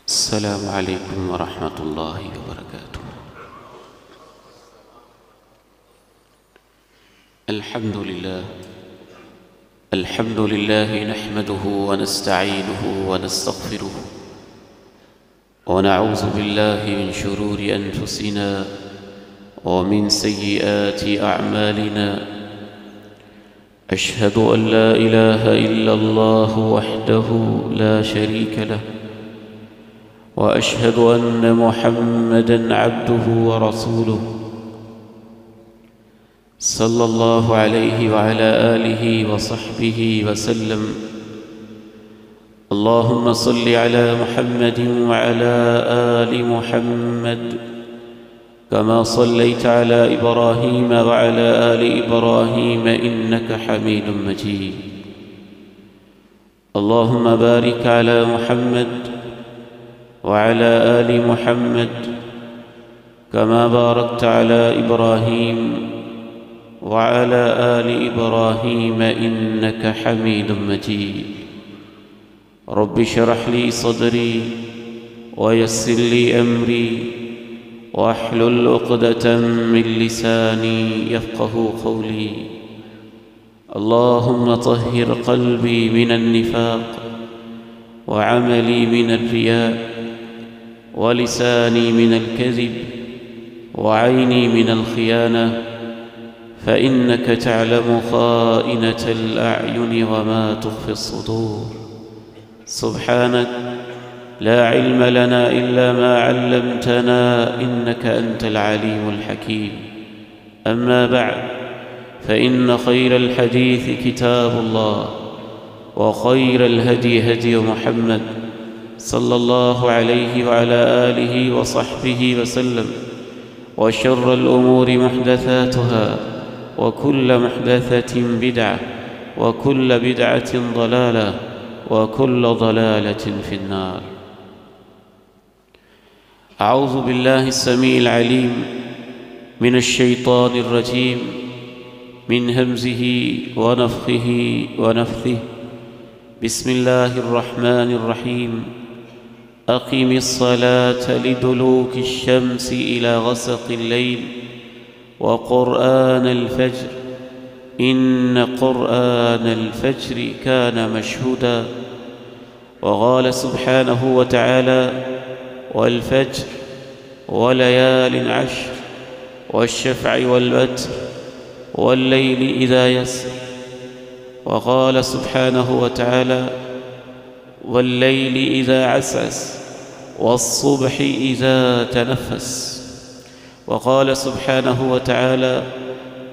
السلام عليكم ورحمة الله وبركاته. الحمد لله نحمده ونستعينه ونستغفره ونعوذ بالله من شرور أنفسنا ومن سيئات أعمالنا. أشهد أن لا إله إلا الله وحده لا شريك له، وأشهد أن محمدًا عبده ورسوله صلى الله عليه وعلى آله وصحبه وسلم. اللهم صل على محمد وعلى آل محمد كما صليت على إبراهيم وعلى آل إبراهيم إنك حميد مجيد. اللهم بارك على محمد وعلى آل محمد كما باركت على إبراهيم وعلى آل إبراهيم إنك حميد مجيد. رب اشرح لي صدري ويسر لي أمري واحلل عقدة من لساني يفقه قولي. اللهم طهر قلبي من النفاق وعملي من الرياء ولساني من الكذب وعيني من الخيانة، فإنك تعلم خائنة الأعين وما تخفي الصدور. سبحانك لا علم لنا إلا ما علمتنا إنك أنت العليم الحكيم. أما بعد، فإن خير الحديث كتاب الله، وخير الهدي هدي محمد صلى الله عليه وعلى آله وصحبه وسلم، وشر الأمور محدثاتها، وكل محدثة بدعة، وكل بدعة ضلالة، وكل ضلالة في النار. أعوذ بالله السميع العليم من الشيطان الرجيم، من همزه ونفخه ونفثه. بسم الله الرحمن الرحيم. أقم الصلاة لدلوك الشمس إلى غسق الليل وقرآن الفجر إن قرآن الفجر كان مشهودا. وقال سبحانه وتعالى: والفجر وليال عشر والشفع والوتر والليل إذا يسر. وقال سبحانه وتعالى: والليل إذا عسعس والصبح إذا تنفس. وقال سبحانه وتعالى: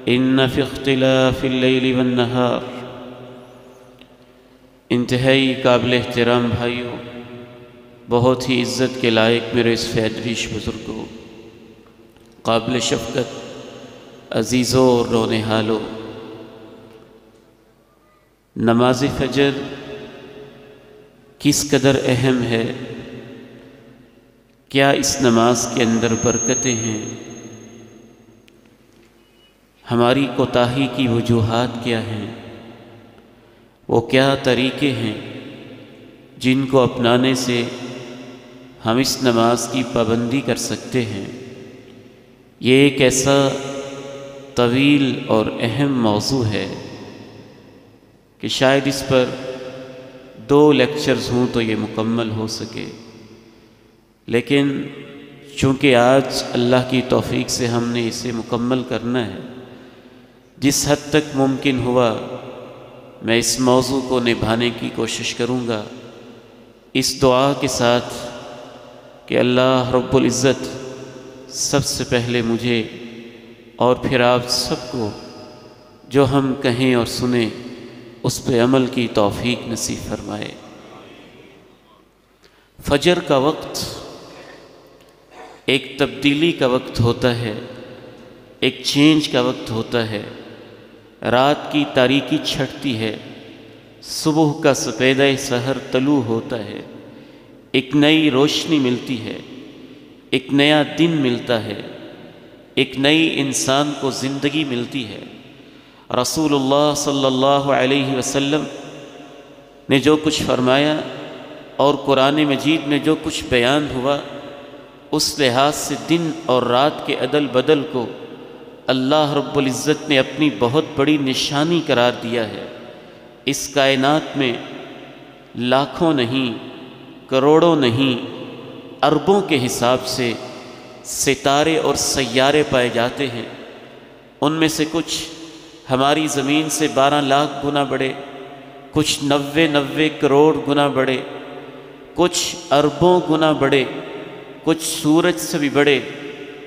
إن في اختلاف الليل والنهار. انتہائی قابل احترام بھائیوں، بہت ہی عزت کے لائق میرے اس فیدریش بزرگوں، قابل شفقت عزیزوں اور رونحالوں، نماز فجر کس قدر اہم ہے، کیا اس نماز کے اندر برکتیں ہیں، ہماری کوتاہی کی وجوہات کیا ہیں، وہ کیا طریقے ہیں جن کو اپنانے سے ہم اس نماز کی پابندی کر سکتے ہیں. یہ ایک ایسا طویل اور اہم موضوع ہے کہ شاید اس پر 2 لیکچرز ہوں تو یہ مکمل ہو سکے، لیکن چونکہ آج اللہ کی توفیق سے ہم نے اسے مکمل کرنا ہے، جس حد تک ممکن ہوا میں اس موضوع کو نبھانے کی کوشش کروں گا، اس دعا کے ساتھ کہ اللہ رب العزت سب سے پہلے مجھے اور پھر آپ سب کو جو ہم کہیں اور سنیں اس پہ عمل کی توفیق نصیب فرمائے. فجر کا وقت ایک تبدیلی کا وقت ہوتا ہے، ایک چینج کا وقت ہوتا ہے. رات کی تاریکی چھٹتی ہے، صبح کا سپیدہ سحر طلوع ہوتا ہے، ایک نئی روشنی ملتی ہے، ایک نیا دن ملتا ہے، ایک نئی انسان کو زندگی ملتی ہے. رسول اللہ صلی اللہ علیہ وسلم نے جو کچھ فرمایا اور قرآن مجید میں جو کچھ بیان ہوا اس لحاظ سے دن اور رات کے عدل بدل کو اللہ رب العزت نے اپنی بہت بڑی نشانی قرار دیا ہے۔ اس کائنات میں لاکھوں نہیں، کروڑوں نہیں، اربوں کے حساب سے ستارے اور سیارے پائے جاتے ہیں۔ ان میں سے کچھ ہماری زمین سے 12 لاکھ گنا بڑے، کچھ 90 کروڑ گنا بڑے، کچھ اربوں گنا بڑے، کچھ سورج سے بھی بڑے۔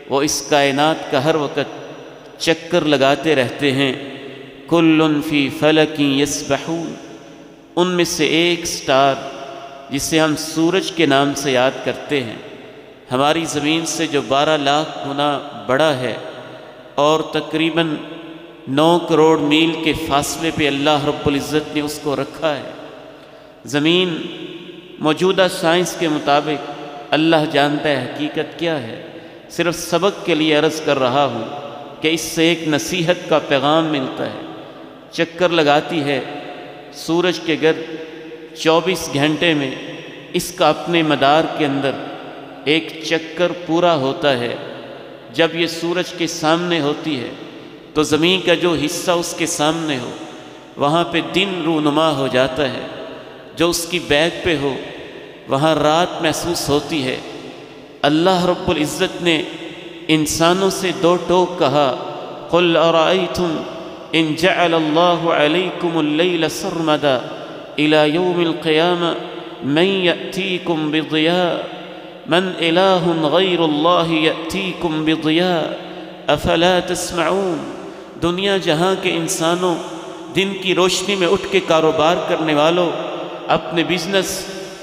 وہ اس کائنات کا ہر وقت چکر لگاتے رہتے ہیں۔ کل فی فلک یسبحون، ان میں سے ایک سٹار جسے ہم سورج کے نام سے یاد کرتے ہیں، ہماری زمین سے جو 12 لاکھ گنا بڑا ہے اور تقریباً 9 کروڑ میل کے فاصلے پہ اللہ رب العزت نے اس کو رکھا ہے۔ زمین موجودہ سائنس کے مطابق اللہ جانتا ہے حقیقت کیا ہے، صرف سبق کے لیے عرض کر رہا ہوں کہ اس سے ایک نصیحت کا پیغام ملتا ہے۔ چکر لگاتی ہے سورج کے گرد 24 گھنٹے میں، اس کا اپنے مدار کے اندر ایک چکر پورا ہوتا ہے۔ جب یہ سورج کے سامنے ہوتی ہے تو زمین کا جو حصہ اس کے سامنے ہو وہاں پہ دن رونما ہو جاتا ہے، جو اس کی بیک پہ ہو وہاں رات محسوس ہوتی ہے۔ اللہ رب العزت نے انسانوں سے 2 ٹوک کہا، قل ارأیتم ان جعل اللہ علیکم اللیل سرمدا الى یوم القیامہ من یأتیکم بضیاء من الہ غیر اللہ یأتیکم بضیاء افلا تسمعون۔ دنیا جہاں کے انسانوں، دن کی روشنی میں اٹھ کے کاروبار کرنے والوں، اپنے بزنس،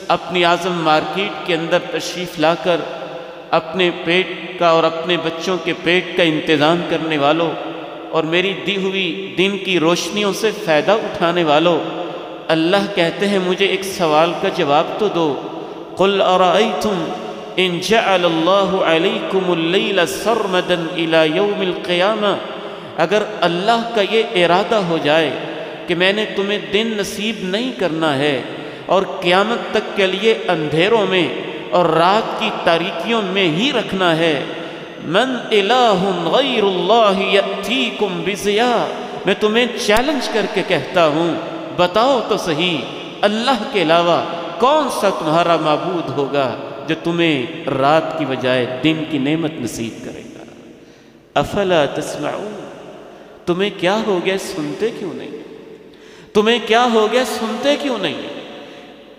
اپنی اعظم مارکیٹ کے اندر تشریف لا کر اپنے پیٹ کا اور اپنے بچوں کے پیٹ کا انتظام کرنے والوں اور میری دی ہوئی دن کی روشنیوں سے فائدہ اٹھانے والوں، اللہ کہتے ہیں مجھے ایک سوال کا جواب تو دو۔ قل ارأیتم ان جعل اللہ علیکم اللیل سرمدا الى یوم القیامہ، اگر اللہ کا یہ ارادہ ہو جائے کہ میں نے تمہیں دن نصیب نہیں کرنا ہے اور قیامت تک کے لیے اندھیروں میں اور رات کی تاریکیوں میں ہی رکھنا ہے، من الہ غیر اللہ یأتیکم بضیاء، میں تمہیں چیلنج کر کے کہتا ہوں بتاؤ تو صحیح اللہ کے علاوہ کون سا تمہارا معبود ہوگا جو تمہیں رات کی بجائے دن کی نعمت نصیب کرے گا۔ افلا تسمعون، تمہیں کیا ہو گیا سنتے کیوں نہیں؟ تمہیں کیا ہو گیا سنتے کیوں نہیں؟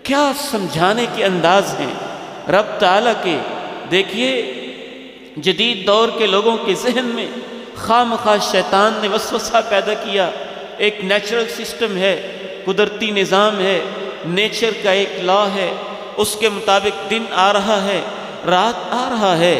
کیا سمجھانے کے انداز ہیں رب تعالیٰ کے۔ دیکھیے جدید دور کے لوگوں کے ذہن میں خواہ مخواہ شیطان نے وسوسہ پیدا کیا۔ ایک نیچرل سسٹم ہے، قدرتی نظام ہے، نیچر کا ایک لا ہے، اس کے مطابق دن آ رہا ہے، رات آ رہا ہے۔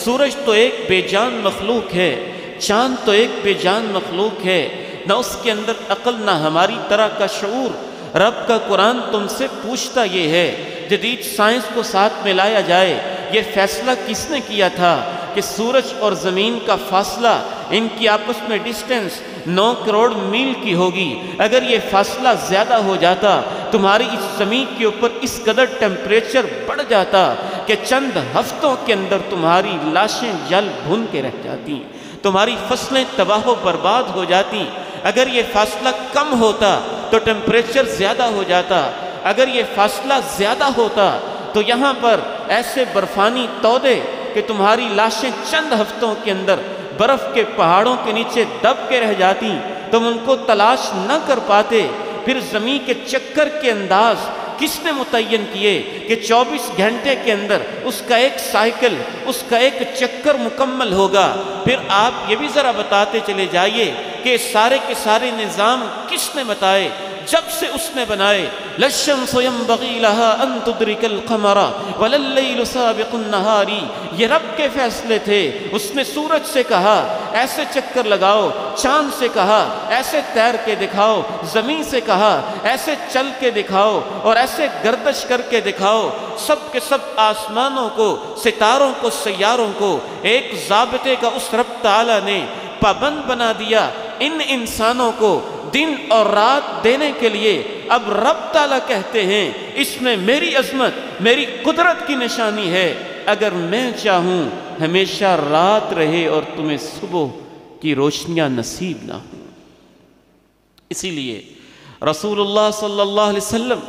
سورج تو ایک بے جان مخلوق ہے، چاند تو ایک بے جان مخلوق ہے، نہ اس کے اندر عقل نہ ہماری طرح کا شعور۔ رب کا قرآن تم سے پوچھتا یہ ہے، جدید سائنس کو ساتھ میں لایا جائے، یہ فیصلہ کس نے کیا تھا کہ سورج اور زمین کا فاصلہ، ان کی آپس میں ڈسٹنس 9 کروڑ میل کی ہوگی۔ اگر یہ فاصلہ زیادہ ہو جاتا، تمہاری اس زمین کے اوپر اس قدر ٹیمپریچر بڑھ جاتا کہ چند ہفتوں کے اندر تمہاری لاشیں جل بھن کے رہ جاتی، تمہاری فصلیں تباہ و برباد ہو جاتی۔ اگر یہ فاصلہ کم ہوتا تو ٹیمپریچر زیادہ ہو جاتا، اگر یہ فاصلہ زیادہ ہوتا تو یہاں پر ایسے برفانی تودے کہ تمہاری لاشیں چند ہفتوں کے اندر برف کے پہاڑوں کے نیچے دب کے رہ جاتی، تم ان کو تلاش نہ کر پاتے۔ پھر زمین کے چکر کے انداز کس نے متعین کیے کہ 24 گھنٹے کے اندر اس کا ایک سائیکل، اس کا ایک چکر مکمل ہوگا؟ پھر آپ یہ بھی ذرا بتاتے چلے جائیے کہ سارے کے سارے نظام کس نے بتائے جب سے اس نے بنائے؟ لَلشَّمْسُ يَنبَغِي لَهَا أَن تُدْرِكَ الْقَمَرَ وَلَا اللَّيْلُ سَابِقُ النَّهَارِ، یہ رب کے فیصلے تھے۔ اس نے سورج سے کہا ایسے چکر لگاؤ، چاند سے کہا ایسے تیر کے دکھاؤ، زمین سے کہا ایسے چل کے دکھاؤ اور ایسے گردش کر کے دکھاؤ۔ سب کے سب آسمانوں کو، ستاروں کو، سیاروں کو ایک ضابطے کا اس رب تعالیٰ نے پابند بنا دیا۔ ان انسانوں کو دن اور رات دینے کے لیے اب رب تعالیٰ کہتے ہیں اس میں میری عظمت، میری قدرت کی نشانی ہے، اگر میں چاہوں ہمیشہ رات رہے اور تمہیں صبح کی روشنیاں نصیب نہ ہوں۔ اسی لیے رسول اللہ صلی اللہ علیہ وسلم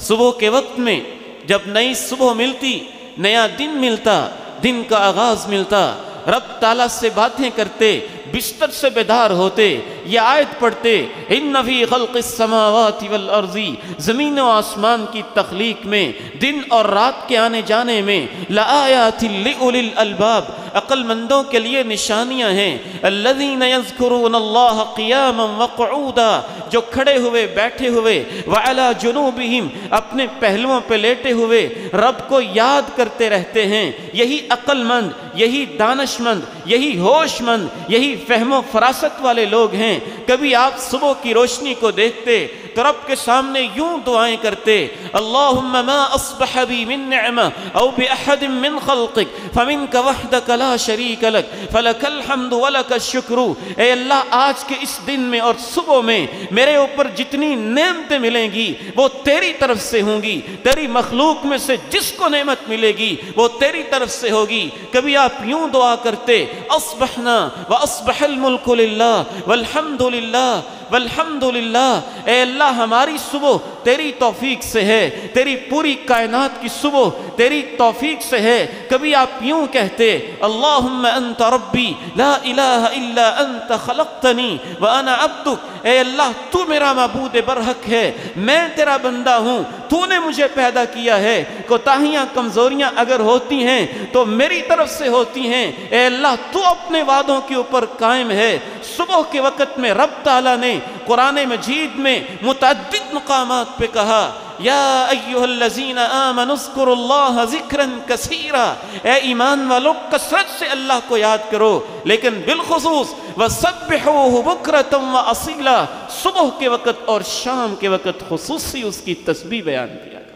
صبح کے وقت میں جب نئی صبح ملتی، نیا دن ملتا، دن کا آغاز ملتا، رب تعالیٰ سے باتیں کرتے، بستر سے بیدار ہوتے، یہ آیت پڑھتے، ان فی خلق السماوات والارض، زمین و آسمان کی تخلیق میں، دن اور رات کے آنے جانے میں، لآیات لأولی الالباب، عقل مندوں کے لیے نشانیاں ہیں، الذین یذکرون اللہ قیاما وقعودا، جو کھڑے ہوئے بیٹھے ہوئے، وعلی جنوبہم، اپنے پہلوؤں پہ لیٹے ہوئے رب کو یاد کرتے رہتے ہیں۔ یہی عقل مند، یہی دانش مند، یہی ہوش مند، یہی فہم و فراست والے لوگ ہیں۔ کبھی آپ صبح کی روشنی کو دیکھتے تو رب کے سامنے یوں دعائیں کرتے، اللہم ما اصبح بی من نعمہ او باحد من خلقک فمنک وحدک لا شریک لک فلک الحمد ولک الشکر۔ اے اللہ، آج کے اس دن میں اور صبح میں میرے اوپر جتنی نعمتیں ملیں گی وہ تیری طرف سے ہوں گی، تیری مخلوق میں سے جس کو نعمت ملے گی وہ تیری طرف سے ہوگی۔ کبھی آپ یوں دعا کرتے، اصبحنا واصبح الملک للہ والحمد للہ والحمد للہ، اے اللہ ہماری صبح تیری توفیق سے ہے، تیری پوری کائنات کی صبح تیری توفیق سے ہے۔ کبھی آپ یوں کہتے، اللہم انت ربی لا الہ الا انت خلقتنی وانا عبدک، اے اللہ تو میرا معبود برحق ہے، میں تیرا بندہ ہوں، تو نے مجھے پیدا کیا ہے، کوتاہیاں کمزوریاں اگر ہوتی ہیں تو میری طرف سے ہوتی ہیں، اے اللہ تو اپنے وعدوں کے اوپر قائم ہے۔ صبح کے وقت میں رب تعالیٰ نے قرآن مجید میں متعدد مقامات پہ کہا، یا ایہا الذین آمنوا اذکروا اللہ ذکرا کثیرا، اے ایمان والو کثرت سے اللہ کو یاد کرو، لیکن بالخصوص وسبحوہ بکرۃ واصیلا، صبح کے وقت اور شام کے وقت خصوصی اس کی تسبیح بیان کیا کرو۔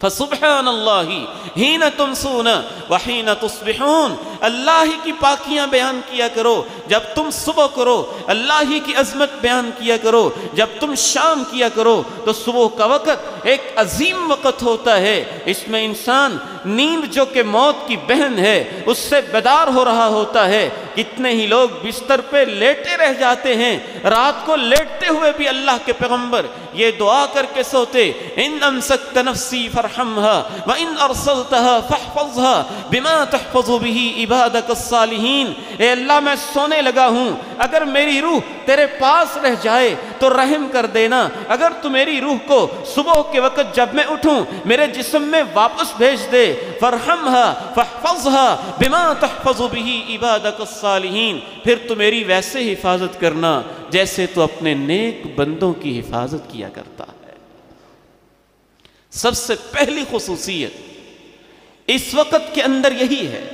فسبحان اللہ حین تمسون وحین تصبحون، اللہ ہی کی پاکیاں بیان کیا کرو جب تم صبح کرو، اللہ ہی کی عظمت بیان کیا کرو جب تم شام کیا کرو۔ تو صبح کا وقت ایک عظیم وقت ہوتا ہے، اس میں انسان نیند جو کہ موت کی بہن ہے اس سے بیدار ہو رہا ہوتا ہے۔ کتنے ہی لوگ بستر پہ لیٹے رہ جاتے ہیں، رات کو لیٹتے ہوئے بھی اللہ کے پیغمبر یہ دعا کر کے سوتے، ان امسکت نفسی فرحمہا وان ارسلتہا فاحفظہا بما تحفظ بہ عبادک الصالحین، اے اللہ میں سونے لگا ہوں، اگر میری روح تیرے پاس رہ جائے تو رحم کر دینا، اگر تو میری روح کو صبح کے وقت جب میں اٹھوں میرے جسم میں واپس بھیج دے، فرحمہا فاحفظہا بما تحفظ بہ عبادک الصالحین، پھر تو میری ویسے حفاظت کرنا جیسے تو اپنے نیک بندوں کی حفاظت کیا کرتا ہے۔ سب سے پہلی خصوصیت اس وقت کے اندر یہی ہے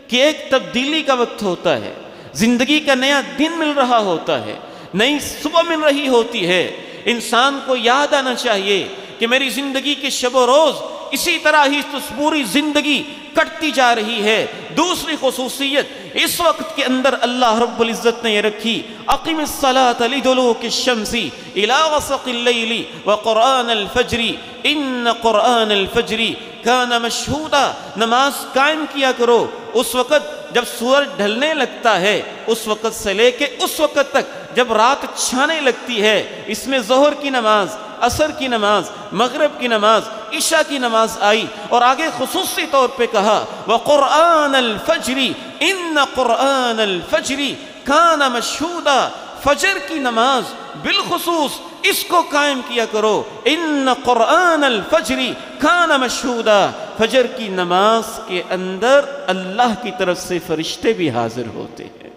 کہ ایک تبدیلی کا وقت ہوتا ہے، زندگی کا نیا دن مل رہا ہوتا ہے، نئی صبح مل رہی ہوتی ہے۔ انسان کو یاد آنا چاہیے کہ میری زندگی کے شب و روز اسی طرح ہی تو پوری زندگی کٹتی جا رہی ہے۔ دوسری خصوصیت اس وقت کے اندر اللہ رب العزت نے یہ رکھی، اقم الصلاۃ لدلوک الشمس الی غسق اللیل وقرآن الفجر ان قرآن الفجر کان مشہودا، نماز قائم کیا کرو اس وقت جب سورج ڈھلنے لگتا ہے، اس وقت سے لے کے اس وقت تک جب رات چھانے لگتی ہے، اس میں ظہر کی نماز، عصر کی نماز، مغرب کی نماز، عشاء کی نماز آئی، اور آگے خصوصی طور پہ کہا وَقُرْآنَ الْفَجْرِ إِنَّ قُرْآنَ الْفَجْرِ كَانَ مَشْهُودًا، فجر کی نماز بالخصوص اس کو قائم کیا کرو، ان قرآن الفجر کان مشہودا، فجر کی نماز کے اندر اللہ کی طرف سے فرشتے بھی حاضر ہوتے ہیں۔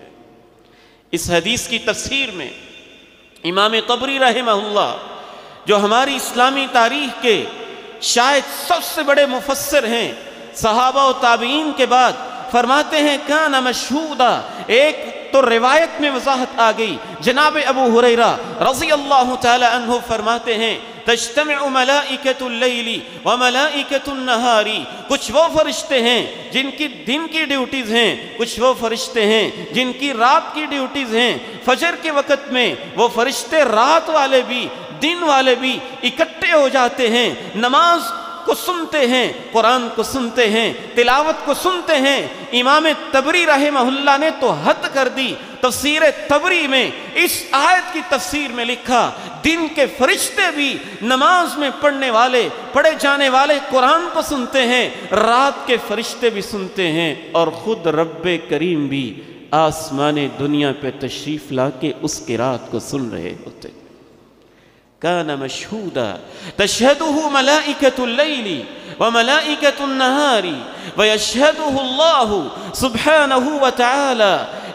اس حدیث کی تفسیر میں امام طبری رحمہ اللہ جو ہماری اسلامی تاریخ کے شاید سب سے بڑے مفسر ہیں صحابہ و تابعین کے بعد، فرماتے ہیں کان مشہودا، ایک تو روایت میں وضاحت آ گئی، جناب ابو ہریرہ رضی اللہ تعالی عنہ فرماتے ہیں تجتمع ملائکۃ اللیل وملائکۃ النہار، کچھ وہ فرشتے ہیں جن کی دن کی ڈیوٹیز ہیں، کچھ وہ فرشتے ہیں جن کی رات کی ڈیوٹیز ہیں۔ فجر کے وقت میں وہ فرشتے رات والے بھی دین والے بھی اکٹھے ہو جاتے ہیں، نماز کو سنتے ہیں، قرآن کو سنتے ہیں، تلاوت کو سنتے ہیں۔ امام طبری رحمہ اللہ نے تو حد کر دی، تفسیر طبری میں اس آیت کی تفسیر میں لکھا دن کے فرشتے بھی نماز میں پڑھے جانے والے قرآن کو سنتے ہیں، رات کے فرشتے بھی سنتے ہیں، اور خود رب کریم بھی آسمان دنیا پہ تشریف لا کے اس قرات کو سن رہے ہوتے۔ کان مشہودا تشہدہ ملائکۃ اللیل وملائکۃ النہار ویشہدہ اللہ سبحانہ وتعالی۔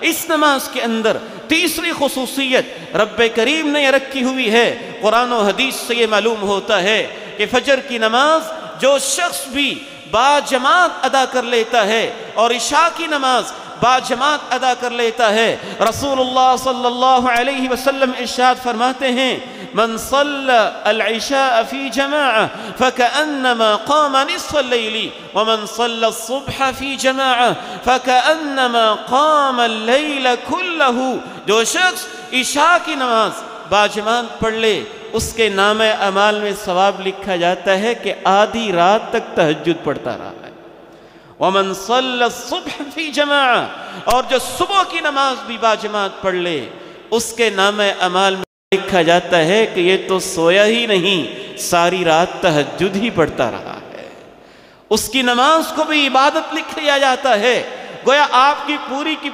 اس نماز کے اندر تیسری خصوصیت رب کریم نے یہ رکھی ہوئی ہے، قرآن و حدیث سے یہ معلوم ہوتا ہے کہ فجر کی نماز جو شخص بھی باجماعت ادا کر لیتا ہے اور عشاء کی نماز باجماعت ادا کر لیتا ہے، رسول اللہ صلی اللہ علیہ وسلم ارشاد فرماتے ہیں من صلى العشاء في جماعة فكأنما قام نصف الليل ومن صلى الصبح في جماعة فكأنما قام الليل كله۔ جو شخص عشاء کی نماز باجماعت پڑھ لے اس کے نام اعمال میں ثواب لکھا جاتا ہے کہ آدھی رات تک تہجد پڑھتا رہا ہے۔ ومن صلى الصبح في جماعة، اور جو صبح کی نماز بھی باجماعت پڑھ لے اس کے نام اعمال میں لکھا جاتا ہے کہ یہ تو سویا ہی نہیں، ساری رات تہجد ہی پڑھتا رہا ہے۔ اس کی نماز کو بھی عبادت لکھ لیا جاتا ہے، گویا آپ کی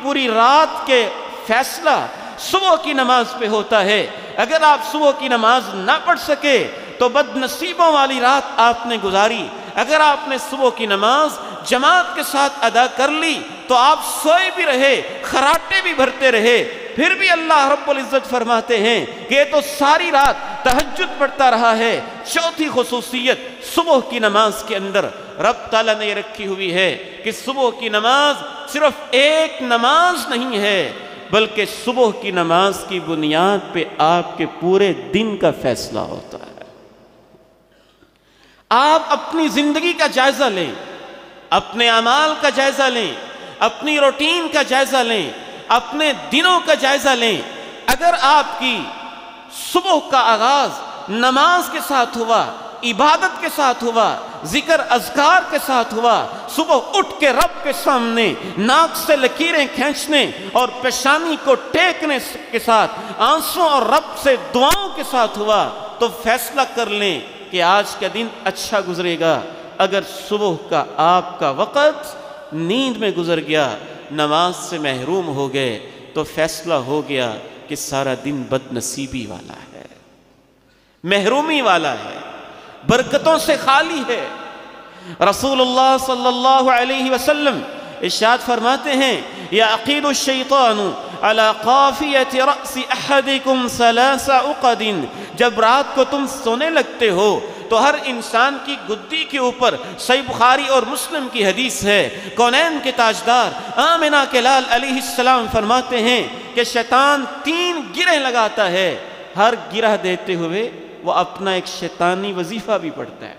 پوری رات کے فیصلہ صبح کی نماز پہ ہوتا ہے۔ اگر آپ صبح کی نماز نہ پڑھ سکے تو بد نصیبوں والی رات آپ نے گزاری۔ اگر آپ نے صبح کی نماز جماعت کے ساتھ ادا کر لی تو آپ سوئے بھی رہے، خراٹے بھی بھرتے رہے، پھر بھی اللہ رب العزت فرماتے ہیں کہ یہ تو ساری رات تہجد پڑھتا رہا ہے۔ چوتھی خصوصیت صبح کی نماز کے اندر رب تعالیٰ نے یہ رکھی ہوئی ہے کہ صبح کی نماز صرف ایک نماز نہیں ہے، بلکہ صبح کی نماز کی بنیاد پہ آپ کے پورے دن کا فیصلہ ہوتا ہے۔ آپ اپنی زندگی کا جائزہ لیں، اپنے اعمال کا جائزہ لیں، اپنی روٹین کا جائزہ لیں، اپنے دنوں کا جائزہ لیں۔ اگر آپ کی صبح کا آغاز نماز کے ساتھ ہوا، عبادت کے ساتھ ہوا، ذکر اذکار کے ساتھ ہوا، صبح اٹھ کے رب کے سامنے ناک سے لکیریں کھینچنے اور پیشانی کو ٹیکنے کے ساتھ آنسوں اور رب سے دعاؤں کے ساتھ ہوا، تو فیصلہ کر لیں کہ آج کا دن اچھا گزرے گا۔ اگر صبح کا آپ کا وقت نیند میں گزر گیا، نماز سے محروم ہو گئے، تو فیصلہ ہو گیا کہ سارا دن بد نصیبی والا ہے، محرومی والا ہے، برکتوں سے خالی ہے۔ رسول اللہ صلی اللہ علیہ وسلم ارشاد فرماتے ہیں یعقد الشیطان علی قافیۃ رأس احدکم ثلاث عقد، جب رات کو تم سونے لگتے ہو تو ہر انسان کی گدی کے اوپر، صحیح بخاری اور مسلم کی حدیث ہے، کونین کے تاجدار آمنہ کے لال علیہ السلام فرماتے ہیں کہ شیطان 3 گرہ لگاتا ہے، ہر گرہ دیتے ہوئے وہ اپنا ایک شیطانی وظیفہ بھی پڑھتا ہے۔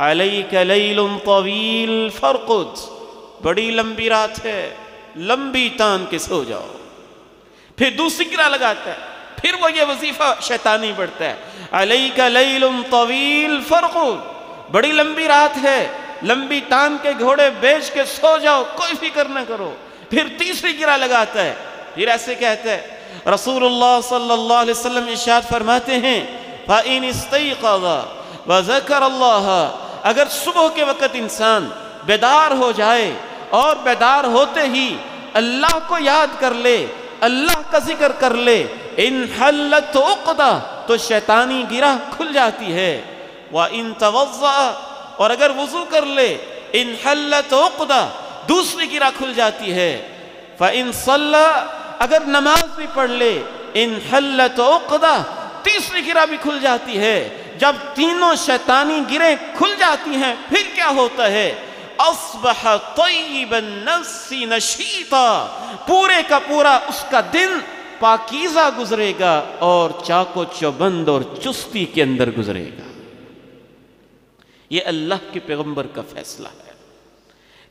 علیک لیل طویل فرقد، بڑی لمبی رات ہے، لمبی تان کے سو جاؤ۔ پھر دوسری گرہ لگاتا ہے، پھر وہ یہ وظیفہ شیطانی پڑھتا ہے، علیک لیل طویل فرقد، بڑی لمبی رات ہے، لمبی تان کے گھوڑے بیچ کے سو جاؤ، کوئی فکر نہ کرو۔ پھر تیسری گرہ لگاتا ہے، پھر ایسے کہتا ہے۔ رسول اللہ صلی اللہ علیہ وسلم ارشاد فرماتے ہیں فَإِنِ اسْتَيْقَظَ وَذَكَرَ اللَّهَ، اگر صبح کے وقت انسان بیدار ہو جائے اور بیدار ہوتے ہی اللہ کو یاد کر لے، اللہ کا ذکر کر لے، انحلت عقدہ، تو شیطانی گرہ کھل جاتی ہے۔ وَإِن تَوَضَّأَ، اور اگر وضو کر لے، انحلت عقدہ، دوسری گرہ کھل جاتی ہے۔ فَإِن صَلَّى، اگر نماز بھی پڑھ لے، انحلت عقدہ، تیسری گرہ بھی کھل جاتی ہے۔ جب تینوں شیطانی گرہیں کھل جاتی ہیں پھر کیا ہوتا ہے؟ اصبح طیب النفس نشیطا، پورے کا پورا اس کا دن پاکیزہ گزرے گا اور چاق و چوبند اور چستی کے اندر گزرے گا۔ یہ اللہ کے پیغمبر کا فیصلہ ہے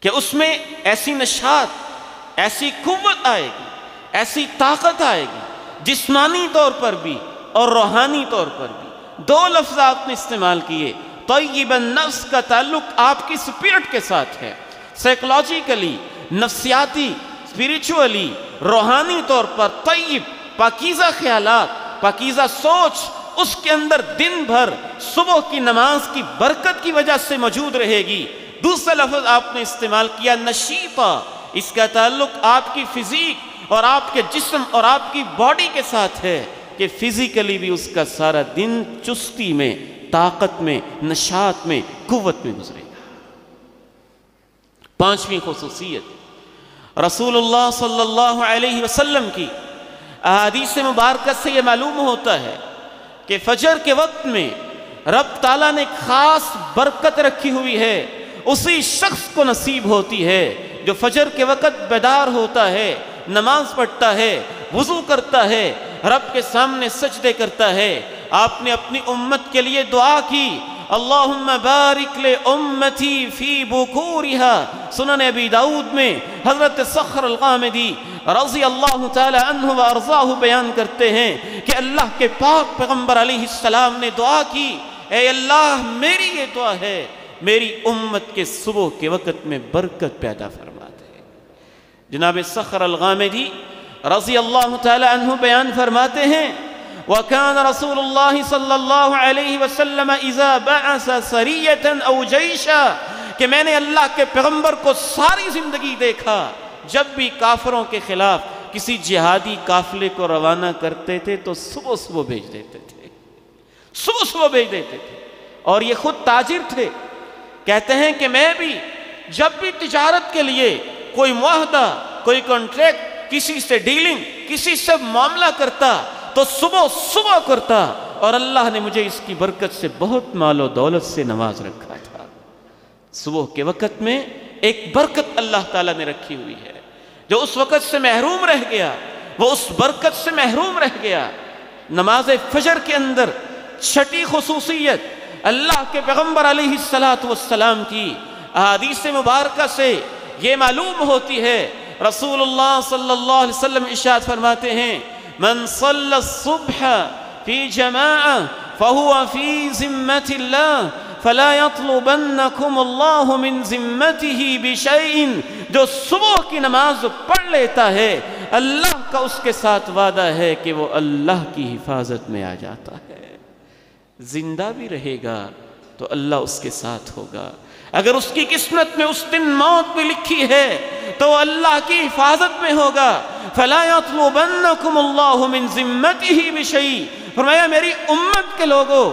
کہ اس میں ایسی نشاط، ایسی قوت آئے گی، ایسی طاقت آئے گی، جسمانی طور پر بھی اور روحانی طور پر بھی۔ دو لفظ آپ نے استعمال کیے. طیب النفس کا تعلق آپ کی سپرٹ کے ساتھ ہے. سائیکولوجیکلی، نفسیاتی، اسپریچولی، روحانی طور پر طیب، پاکیزہ خیالات، پاکیزہ سوچ اس کے اندر دن بھر صبح کی نماز کی برکت کی وجہ سے موجود رہے گی. دوسرا لفظ آپ نے استعمال کیا نشیطہ، اس کا تعلق آپ کی فزیک اور آپ کے جسم اور آپ کی باڈی کے ساتھ ہے کہ فزیکلی بھی اس کا سارا دن چستی میں، طاقت میں، نشاط میں، قوت میں گزرے گا. پانچویں خصوصیت، رسول اللہ صلی اللہ علیہ وسلم کی احادیث مبارکہ سے یہ معلوم ہوتا ہے کہ فجر کے وقت میں رب تعالیٰ نے خاص برکت رکھی ہوئی ہے. اسی شخص کو نصیب ہوتی ہے جو فجر کے وقت بیدار ہوتا ہے، نماز پڑھتا ہے، وضو کرتا ہے، رب کے سامنے سجدے کرتا ہے. آپ نے اپنی امت کے لیے دعا کی، اللہم بارک لے امتی فی بکورہا. سنن ابی داؤد میں حضرت صخر الغامدی رضی اللہ تعالی عنہ و ارضاہ بیان کرتے ہیں کہ اللہ کے پاک پیغمبر علیہ السلام نے دعا کی، اے اللہ میری یہ دعا ہے میری امت کے صبح کے وقت میں برکت پیدا فرما دے. جناب صخر الغامدی رضی اللہ تعالی عنہ بیان فرماتے ہیں وَكَانَ رَسُولُ اللَّهِ صلی اللہ علیہ وسلم اذا بعث سریة او جیشا، کہ میں نے اللہ کے پیغمبر کو ساری زندگی دیکھا جب بھی کافروں کے خلاف کسی جہادی قافلے کو روانہ کرتے تھے تو صبح صبح بھیج دیتے تھے، صبح صبح بھیج دیتے تھے. اور یہ خود تاجر تھے. کہتے ہیں کہ میں بھی جب بھی تجارت کے لیے کوئی معاہدہ، کوئی کانٹریکٹ، کسی سے ڈیلنگ، کسی سے معاملہ کرتا تو صبح صبح کرتا، اور اللہ نے مجھے اس کی برکت سے بہت مال و دولت سے نواز رکھا تھا. صبح کے وقت میں ایک برکت اللہ تعالیٰ نے رکھی ہوئی ہے. جو اس وقت سے محروم رہ گیا وہ اس برکت سے محروم رہ گیا. نماز فجر کے اندر چھٹی خصوصیت اللہ کے پیغمبر علیہ السلام کی احادیث مبارکہ سے یہ معلوم ہوتی ہے. رسول اللہ صلی اللہ علیہ وسلم ارشاد فرماتے ہیں من صلی الصبح فی جماعہ فہو فی ذمت اللہ فلا يطلبنکم اللہ من ذمتہ بشیء. جو صبح کی نماز پڑھ لیتا ہے اللہ کا اس کے ساتھ وعدہ ہے کہ وہ اللہ کی حفاظت میں آ جاتا ہے. زندہ بھی رہے گا تو اللہ اس کے ساتھ ہوگا. اگر اس کی قسمت میں اس دن موت بھی لکھی ہے تو اللہ کی حفاظت میں ہوگا. فَلَا يَطْلُبَنَّكُمُ اللَّهُ مِن ذِمَّتِهِ بِشَيْءٍ. فرمایا میری امت کے لوگوں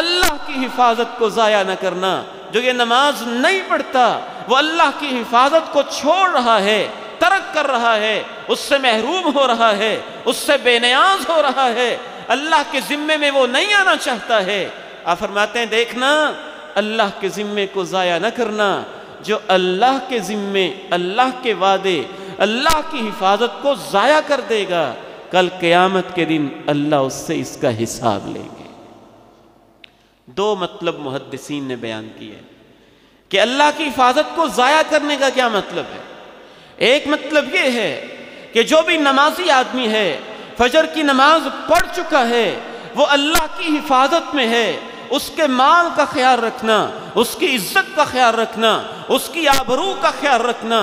اللہ کی حفاظت کو ضائع نہ کرنا. جو یہ نماز نہیں پڑھتا وہ اللہ کی حفاظت کو چھوڑ رہا ہے، ترک کر رہا ہے، اس سے محروم ہو رہا ہے، اس سے بے نیاز ہو رہا ہے، اللہ کے ذمے میں وہ نہیں آنا چاہتا ہے. آپ فرماتے ہیں دیکھنا اللہ کے ذمے کو ضائع نہ کرنا. جو اللہ کے ذمے، اللہ کے وعدے، اللہ کی حفاظت کو ضائع کر دے گا کل قیامت کے دن اللہ اس سے اس کا حساب لیں گے. دو مطلب محدثین نے بیان کیے کہ اللہ کی حفاظت کو ضائع کرنے کا کیا مطلب ہے. ایک مطلب یہ ہے کہ جو بھی نمازی آدمی ہے، فجر کی نماز پڑھ چکا ہے، وہ اللہ کی حفاظت میں ہے. اس کے مال کا خیال رکھنا، اس کی عزت کا خیال رکھنا، اس کی آبرو کا خیال رکھنا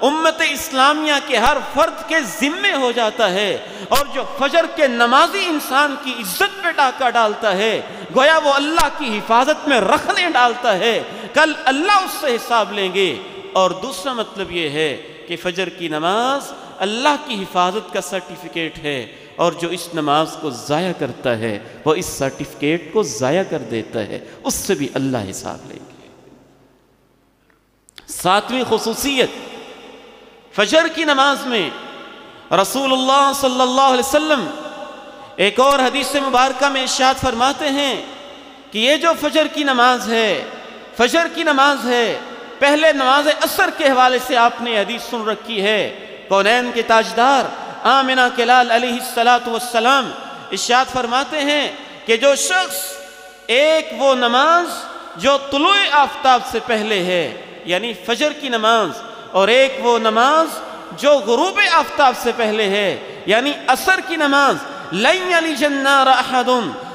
امت اسلامیہ کے ہر فرد کے ذمے ہو جاتا ہے. اور جو فجر کے نمازی انسان کی عزت پہ ڈاکہ ڈالتا ہے گویا وہ اللہ کی حفاظت میں رکھنے ڈالتا ہے، کل اللہ اس سے حساب لیں گے. اور دوسرا مطلب یہ ہے کہ فجر کی نماز اللہ کی حفاظت کا سرٹیفکیٹ ہے، اور جو اس نماز کو ضائع کرتا ہے وہ اس سرٹیفکیٹ کو ضائع کر دیتا ہے، اس سے بھی اللہ حساب لیں گے. ساتویں خصوصیت، فجر کی نماز میں رسول اللہ صلی اللہ علیہ وسلم ایک اور حدیث مبارکہ میں ارشاد فرماتے ہیں کہ یہ جو فجر کی نماز ہے، پہلے نماز عصر کے حوالے سے آپ نے حدیث سن رکھی ہے. کونین کے تاجدار آمنہ کے لال علیہ السلام ارشاد فرماتے ہیں کہ جو شخص ایک وہ نماز جو طلوع آفتاب سے پہلے ہے یعنی فجر کی نماز، اور ایک وہ نماز جو غروب آفتاب سے پہلے ہے یعنی عصر کی نماز، لن یلج النار احد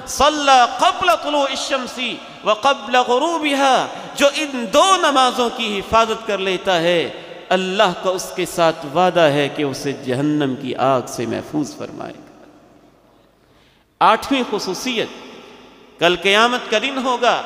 صلی قبل طلوع الشمس وقبل غروبها، جو ان دو نمازوں کی حفاظت کر لیتا ہے اللہ کا اس کے ساتھ وعدہ ہے کہ اسے جہنم کی آگ سے محفوظ فرمائے گا۔ آٹھویں خصوصیت، کل قیامت کا دن ہوگا،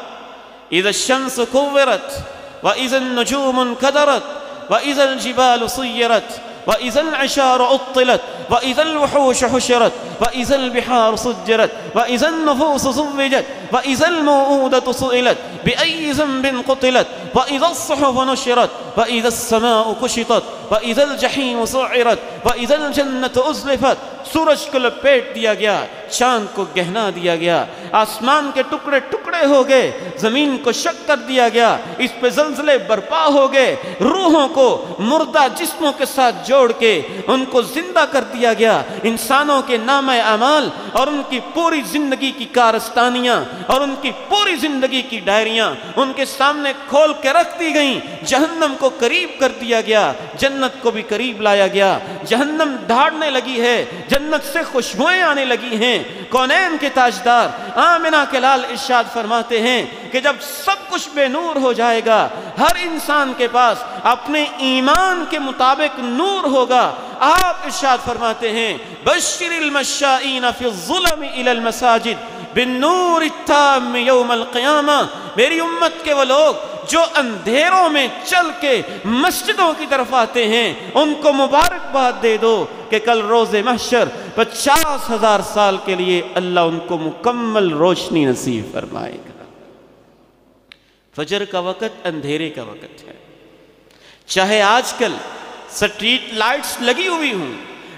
اذا الشمس كورت واذا النجوم انكدرت واذا الجبال سيرت واذا العشار عطلت واذا الوحوش حشرت واذا البحار سجرت واذا النفوس زوجت واذا الموءودة سئلت بأي ذنب قتلت واذا الصحف نشرت واذا السماء كشطت واذا الجحيم سعرت واذا الجنة أزلفت۔ سورج کو لپیٹ دیا گیا، چاند کو گہنا دیا گیا، آسمان کے ٹکڑے ٹکڑے ہو گئے، زمین کو شق کر دیا گیا، اس پہ زلزلے برپا ہو گئے، روحوں کو مردہ جسموں کے ساتھ جوڑ کے ان کو زندہ کر دیا گیا، انسانوں کے نامہ اعمال اور ان کی پوری زندگی کی کارستانیاں اور ان کی پوری زندگی کی ڈائریاں ان کے سامنے کھول کے رکھ دی گئیں۔ جہنم کو قریب کر دیا گیا، جنت کو بھی قریب لایا گیا، جہنم دھاڑنے لگی ہے، جنت سے خوشبوئیں آنے لگی ہیں۔ کونین کے تاجدار آمنہ کے لال ارشاد فرماتے ہیں کہ جب سب کچھ بے نور ہو جائے گا، ہر انسان کے پاس اپنے ایمان کے مطابق نور ہوگا۔ آپ ارشاد فرماتے ہیں بشر المشائین فی الظلم الی المساجد بالنور التام یوم القیامہ، میری امت کے وہ لوگ جو اندھیروں میں چل کے مسجدوں کی طرف آتے ہیں ان کو مبارکباد دے دو کہ کل روز محشر 50,000 سال کے لیے اللہ ان کو مکمل روشنی نصیب فرمائے گا۔ فجر کا وقت اندھیرے کا وقت ہے، چاہے آج کل سٹریٹ لائٹس لگی ہوئی ہوں،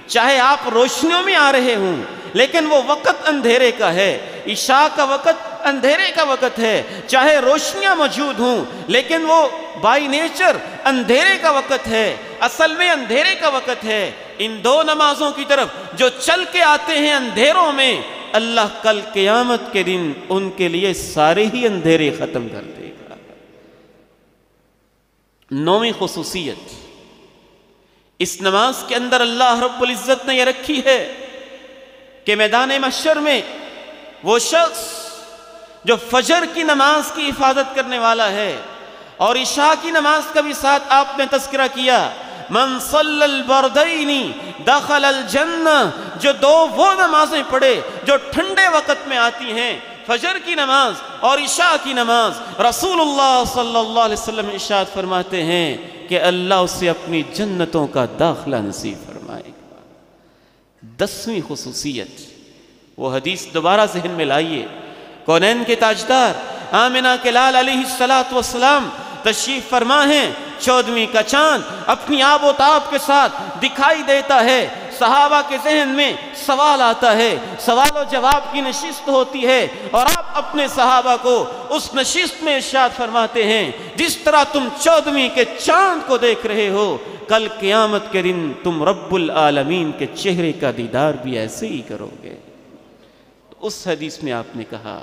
چاہے آپ روشنیوں میں آ رہے ہوں، لیکن وہ وقت اندھیرے کا ہے۔ عشاء کا وقت اندھیرے کا وقت ہے، چاہے روشنیاں موجود ہوں لیکن وہ بائی نیچر اندھیرے کا وقت ہے، اصل میں اندھیرے کا وقت ہے۔ ان دو نمازوں کی طرف جو چل کے آتے ہیں اندھیروں میں، اللہ کل قیامت کے دن ان کے لیے سارے ہی اندھیرے ختم کر دے گا۔ نویں خصوصیت اس نماز کے اندر اللہ رب العزت نے یہ رکھی ہے کہ میدان محشر میں وہ شخص جو فجر کی نماز کی حفاظت کرنے والا ہے اور عشاء کی نماز کا بھی ساتھ آپ نے تذکرہ کیا، من صلی البردین دخل الجنہ، جو دو وہ نمازیں پڑھے جو ٹھنڈے وقت میں آتی ہیں، فجر کی نماز اور عشاء کی نماز، رسول اللہ صلی اللہ علیہ وسلم ارشاد فرماتے ہیں کہ اللہ اسے اپنی جنتوں کا داخلہ نصیب فرمائے گا۔ 10ویں خصوصیت، وہ حدیث دوبارہ ذہن میں لائیے، کونین کے تاجدار آمنہ کے لال علیہ السلام تشریف فرما ہیں، 14ویں کا چاند اپنی آب و تاب کے ساتھ دکھائی دیتا ہے، صحابہ کے ذہن میں سوال آتا ہے، سوال و جواب کی نشست ہوتی ہے اور آپ اپنے صحابہ کو اس نشست میں ارشاد فرماتے ہیں جس طرح تم 14ویں کے چاند کو دیکھ رہے ہو، کل قیامت کے دن تم رب العالمین کے چہرے کا دیدار بھی ایسے ہی کرو گے۔ اس حدیث میں آپ نے کہا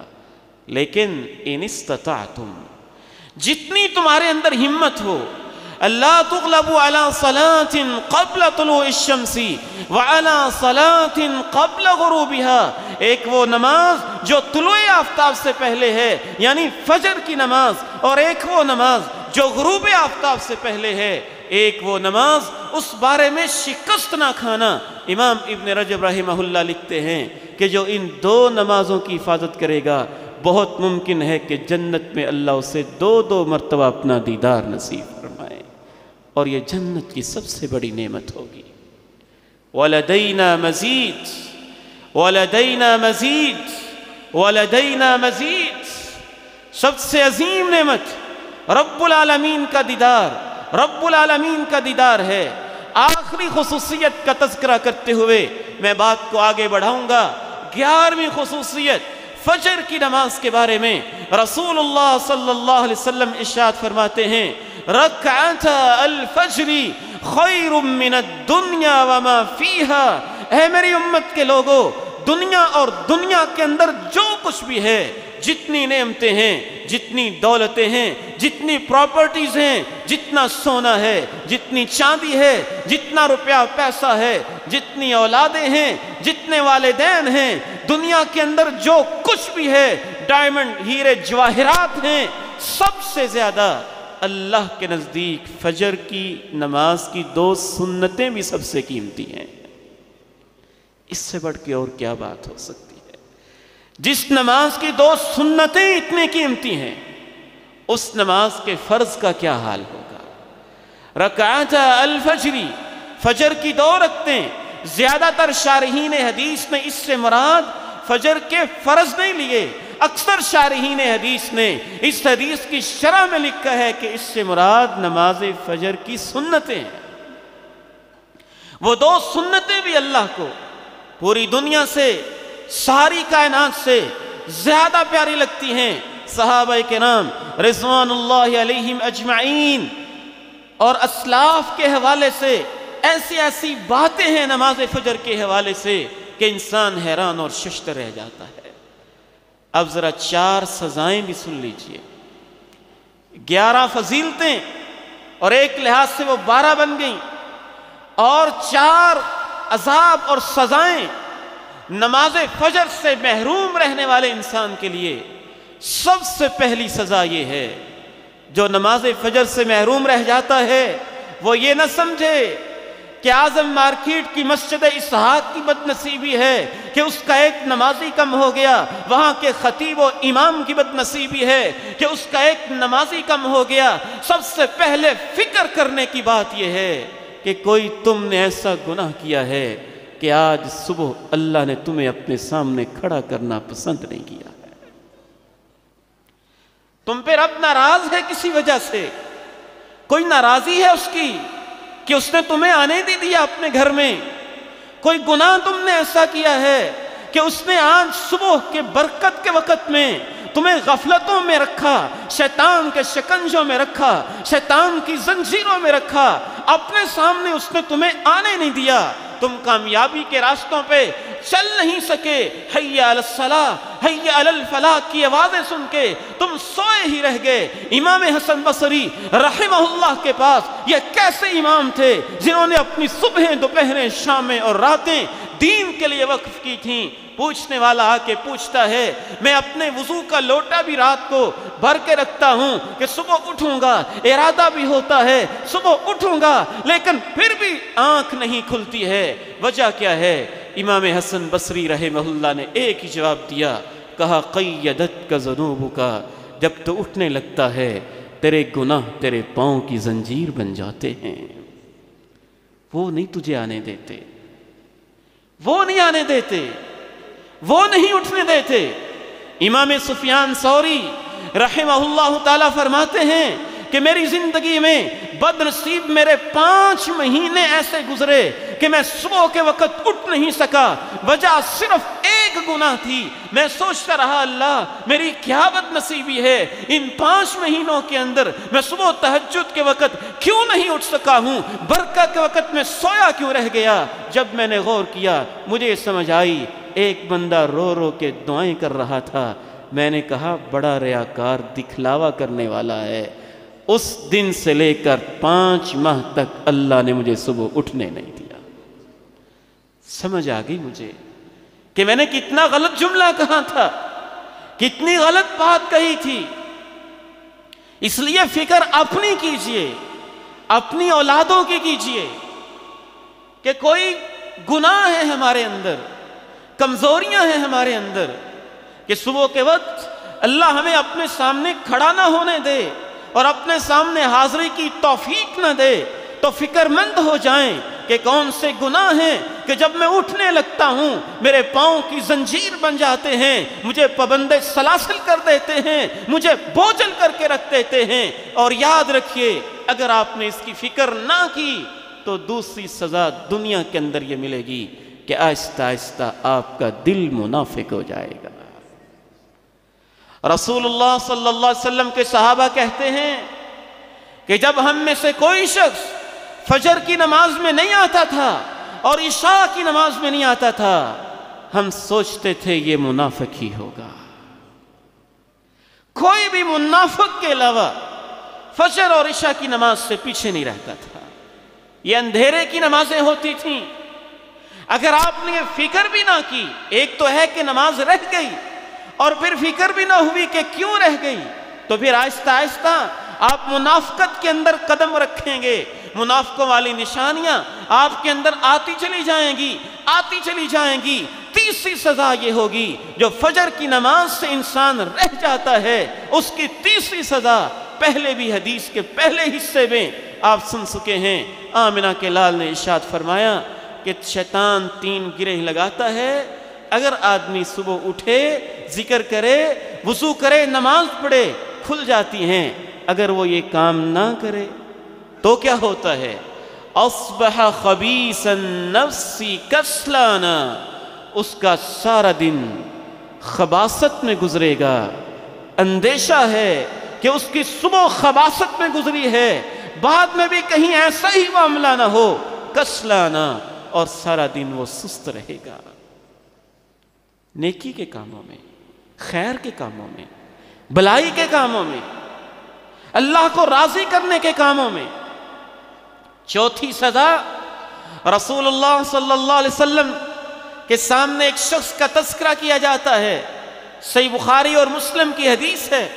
لیکن ان استطعتم، جتنی تمہارے اندر ہمت ہو، اللہ تغلبوا علی صلاۃ قبل طلوع الشمس وعلی صلاۃ قبل غروبها، ایک وہ نماز جو طلوع آفتاب سے پہلے ہے یعنی فجر کی نماز، اور ایک وہ نماز جو غروب آفتاب سے پہلے ہے، ایک وہ نماز اس بارے میں شکست نہ کھانا۔ امام ابن رجب رحمہ اللہ لکھتے ہیں کہ جو ان دو نمازوں کی حفاظت کرے گا بہت ممکن ہے کہ جنت میں اللہ اسے 2 مرتبہ اپنا دیدار نصیب فرمائے، اور یہ جنت کی سب سے بڑی نعمت ہوگی۔ وَلَدَيْنَا مَزِيد وَلَدَيْنَا مَزِيد وَلَدَيْنَا مَزِيد، سب سے عظیم نعمت رب العالمین کا دیدار، رب العالمین کا دیدار ہے۔ آخری خصوصیت کا تذکرہ کرتے ہوئے میں بات کو آگے بڑھاؤں گا۔ 11ویں خصوصیت فجر کی نماز کے بارے میں رسول اللہ صلی اللہ علیہ وسلم ارشاد فرماتے ہیں رکعتا الفجر خیر من الدنیا وما فیہا، اے میری امت کے لوگوں، دنیا اور دنیا کے اندر جو کچھ بھی ہے، جتنی نعمتیں ہیں، جتنی دولتیں ہیں، جتنی پراپرٹیز ہیں، جتنا سونا ہے، جتنی چاندی ہے، جتنا روپیہ پیسہ ہے، جتنی اولادیں ہیں، جتنے والدین ہیں، دنیا کے اندر جو کچھ بھی ہے، ڈائمنڈ، ہیرے، جواہرات ہیں، سب سے زیادہ اللہ کے نزدیک فجر کی نماز کی 2 سنتیں بھی سب سے قیمتی ہیں۔ اس سے بڑھ کے اور کیا بات ہو سکتی ہے؟ جس نماز کی 2 سنتیں اتنی قیمتی ہیں، اس نماز کے فرض کا کیا حال ہوگا؟ رکعت الفجر، فجر کی 2 رکعتیں۔ زیادہ تر شارحین حدیث نے اس سے مراد فجر کے فرض نہیں لیے، اکثر شارحین حدیث نے اس حدیث کی شرح میں لکھا ہے کہ اس سے مراد نماز فجر کی سنتیں۔ وہ 2 سنتیں بھی اللہ کو پوری دنیا سے، ساری کائنات سے زیادہ پیاری لگتی ہیں۔ صحابہ کرام رضوان اللہ علیہم اجمعین اور اسلاف کے حوالے سے ایسی باتیں ہیں نماز فجر کے حوالے سے کہ انسان حیران اور ششدر رہ جاتا ہے۔ اب ذرا 4 سزائیں بھی سن لیجئے، 11 فضیلتیں اور ایک لحاظ سے وہ 12 بن گئیں، اور 4 عذاب اور سزائیں نماز فجر سے محروم رہنے والے انسان کے لیے۔ سب سے پہلی سزا یہ ہے، جو نماز فجر سے محروم رہ جاتا ہے وہ یہ نہ سمجھے کہ اعظم مارکیٹ کی مسجد اسحاق کی بدنصیبی ہے کہ اس کا ایک نمازی کم ہو گیا، وہاں کے خطیب و امام کی بدنصیبی ہے کہ اس کا ایک نمازی کم ہو گیا۔ سب سے پہلے فکر کرنے کی بات یہ ہے کہ کوئی تم نے ایسا گناہ کیا ہے کہ آج صبح اللہ نے تمہیں اپنے سامنے کھڑا کرنا پسند نہیں کیا ہے، تم پہ رب ناراض ہے کسی وجہ سے، کوئی ناراضی ہے اس کی کہ اس نے تمہیں آنے نہیں دیا اپنے گھر میں، کوئی گناہ تم نے ایسا کیا ہے کہ اس نے آج صبح کے برکت کے وقت میں تمہیں غفلتوں میں رکھا، شیطان کے شکنجوں میں رکھا، شیطان کی زنجیروں میں رکھا، اپنے سامنے اس نے تمہیں آنے نہیں دیا، تم کامیابی کے راستوں پہ چل نہیں سکے، حی علی الصلاۃ حی علی الفلاح کی آوازیں سن کے تم سوئے ہی رہ گئے۔ امام حسن بصری رحمہ اللہ کے پاس یہ کیسے امام تھے جنہوں نے اپنی صبحیں، دوپہریں، شامیں اور راتیں دین کے لیے وقف کی تھیں۔ پوچھنے والا آ کے پوچھتا ہے، میں اپنے وضو کا لوٹا بھی رات کو بھر کے رکھتا ہوں کہ صبح اٹھوں گا، ارادہ بھی ہوتا ہے صبح اٹھوں گا، لیکن پھر بھی آنکھ نہیں کھلتی ہے، وجہ کیا ہے؟ امام حسن بصری رحمہ اللہ نے ایک ہی جواب دیا، کہا قیدت کا ذنوبک، جب تو اٹھنے لگتا ہے تیرے گناہ تیرے پاؤں کی زنجیر بن جاتے ہیں، وہ نہیں تجھے آنے دیتے، وہ نہیں آنے دیتے، وہ نہیں اٹھنے دیتے۔ امام سفیان ثوری رحمہ اللہ تعالی فرماتے ہیں کہ میری زندگی میں بد نصیب میرے 5 مہینے ایسے گزرے کہ میں صبح کے وقت اٹھ نہیں سکا، وجہ صرف ایک گناہ تھی۔ میں سوچتا رہا اللہ میری کیا بد نصیبی ہے، ان 5 مہینوں کے اندر میں صبح تہجد کے وقت کیوں نہیں اٹھ سکا ہوں، برکت کے وقت میں سویا کیوں رہ گیا۔ جب میں نے غور کیا مجھے سمجھ آئی ایک بندہ رو رو کے دعائیں کر رہا تھا، میں نے کہا بڑا ریاکار دکھلاوا کرنے والا ہے۔ اس دن سے لے کر 5 ماہ تک اللہ نے مجھے صبح اٹھنے نہیں دیا۔ سمجھ آ گئی مجھے کہ میں نے کتنا غلط جملہ کہا تھا، کتنی غلط بات کہی تھی۔ اس لیے فکر اپنی کیجئے، اپنی اولادوں کی کیجئے کہ کوئی گناہ ہے ہمارے اندر، کمزوریاں ہیں ہمارے اندر، کہ صبح کے وقت اللہ ہمیں اپنے سامنے کھڑا نہ ہونے دے اور اپنے سامنے حاضری کی توفیق نہ دے، تو فکر مند ہو جائیں کہ کون سے گناہ ہیں کہ جب میں اٹھنے لگتا ہوں میرے پاؤں کی زنجیر بن جاتے ہیں، مجھے پابند سلاسل کر دیتے ہیں، مجھے بوجھل کر کے رکھ دیتے ہیں۔ اور یاد رکھیے اگر آپ نے اس کی فکر نہ کی تو دوسری سزا دنیا کے اندر یہ ملے گی کہ آہستہ آہستہ آپ کا دل منافق ہو جائے گا۔ رسول اللہ صلی اللہ علیہ وسلم کے صحابہ کہتے ہیں کہ جب ہم میں سے کوئی شخص فجر کی نماز میں نہیں آتا تھا اور عشاء کی نماز میں نہیں آتا تھا، ہم سوچتے تھے یہ منافق ہی ہوگا۔ کوئی بھی منافق کے علاوہ فجر اور عشاء کی نماز سے پیچھے نہیں رہتا تھا، یہ اندھیرے کی نمازیں ہوتی تھیں۔ اگر آپ نے یہ فکر بھی نہ کی، ایک تو ہے کہ نماز رہ گئی، اور پھر فکر بھی نہ ہوئی کہ کیوں رہ گئی، تو پھر آہستہ آہستہ آپ منافقت کے اندر قدم رکھیں گے، منافقوں والی نشانیاں آپ کے اندر آتی چلی جائیں گی، آتی چلی جائیں گی۔ تیسری سزا یہ ہوگی، جو فجر کی نماز سے انسان رہ جاتا ہے، اس کی تیسری سزا پہلے بھی حدیث کے پہلے حصے میں آپ سن چکے ہیں۔ آمنہ کے لال نے ارشاد فرمایا کہ شیطان 3 گرہ لگاتا ہے۔ اگر آدمی صبح اٹھے، ذکر کرے، وضو کرے، نماز پڑھے، کھل جاتی ہیں۔ اگر وہ یہ کام نہ کرے تو کیا ہوتا ہے؟ اصبح خبیث النفس کسلانا، اس کا سارا دن خباثت میں گزرے گا۔ اندیشہ ہے کہ اس کی صبح خباثت میں گزری ہے، بعد میں بھی کہیں ایسا ہی معاملہ نہ ہو، کسلانا، اور سارا دن وہ سست رہے گا۔ نیکی کے کاموں میں، خیر کے کاموں میں، بھلائی کے کاموں میں، اللہ کو راضی کرنے کے کاموں میں۔ چوتھی سزا، رسول اللہ صلی اللہ علیہ وسلم کے سامنے ایک شخص کا تذکرہ کیا جاتا ہے، صحیح بخاری اور مسلم کی حدیث ہے،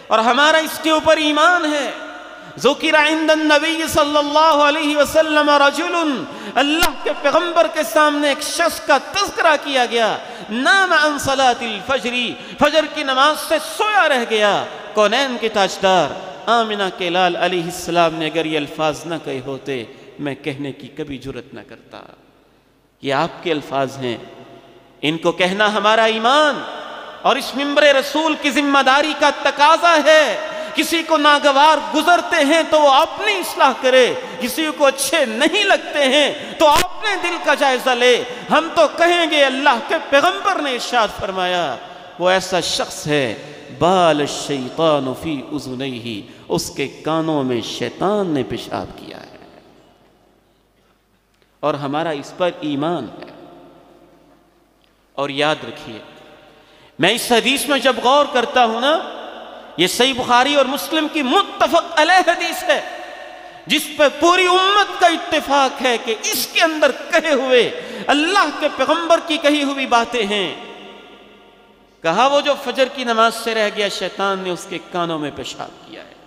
اور ہمارا اس کے اوپر ایمان ہے۔ ذکر عند النبی صلی اللہ علیہ وسلم رجل، اللہ کے پیغمبر کے سامنے ایک شخص کا تذکرہ کیا گیا، نام عن صلاۃ الفجر، فجر کی نماز سے سویا رہ گیا۔ کونین کے تاجدار آمنہ کے لال علیہ السلام نے اگر یہ الفاظ نہ کہے ہوتے، میں کہنے کی کبھی جرت نہ کرتا۔ یہ آپ کے الفاظ ہیں، ان کو کہنا ہمارا ایمان اور اس منبر رسول کی ذمہ داری کا تقاضا ہے۔ کسی کو ناگوار گزرتے ہیں تو وہ اپنی اصلاح کرے، کسی کو اچھے نہیں لگتے ہیں تو اپنے دل کا جائزہ لے۔ ہم تو کہیں گے اللہ کے پیغمبر نے ارشاد فرمایا، وہ ایسا شخص ہے بال الشیطان فی اذنیہ، اس کے کانوں میں شیطان نے پیشاب کیا ہے، اور ہمارا اس پر ایمان ہے۔ اور یاد رکھیے، میں اس حدیث میں جب غور کرتا ہوں نا، یہ صحیح بخاری اور مسلم کی متفق علیہ حدیث ہے، جس پہ پوری امت کا اتفاق ہے کہ اس کے اندر کہے ہوئے اللہ کے پیغمبر کی کہی ہوئی باتیں ہیں۔ کہا وہ جو فجر کی نماز سے رہ گیا، شیطان نے اس کے کانوں میں پیشاب کیا ہے۔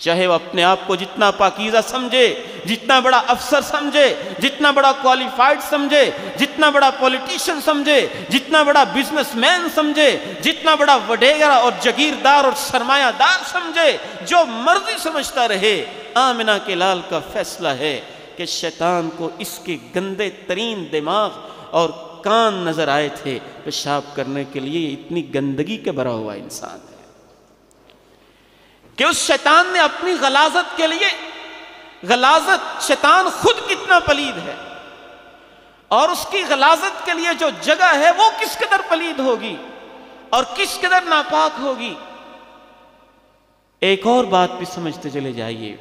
چاہے وہ اپنے آپ کو جتنا پاکیزہ سمجھے، جتنا بڑا افسر سمجھے، جتنا بڑا کوالیفائڈ سمجھے، جتنا بڑا پولیٹیشین سمجھے، جتنا بڑا بزنس مین سمجھے، جتنا بڑا وڈیرا اور جگیردار اور سرمایہ دار سمجھے، جو مرضی سمجھتا رہے، آمنہ کے لال کا فیصلہ ہے کہ شیطان کو اس کے گندے ترین دماغ اور کان نظر آئے تھے پیشاب کرنے کے لیے۔ اتنی گندگی کے بھرا ہوا انسان ہے کہ اس شیطان نے اپنی غلاظت کے لیے، غلاظت شیطان خود کتنا پلید ہے، اور اس کی غلاظت کے لیے جو جگہ ہے وہ کس قدر پلید ہوگی اور کس قدر ناپاک ہوگی۔ ایک اور بات بھی سمجھتے چلے جائیے،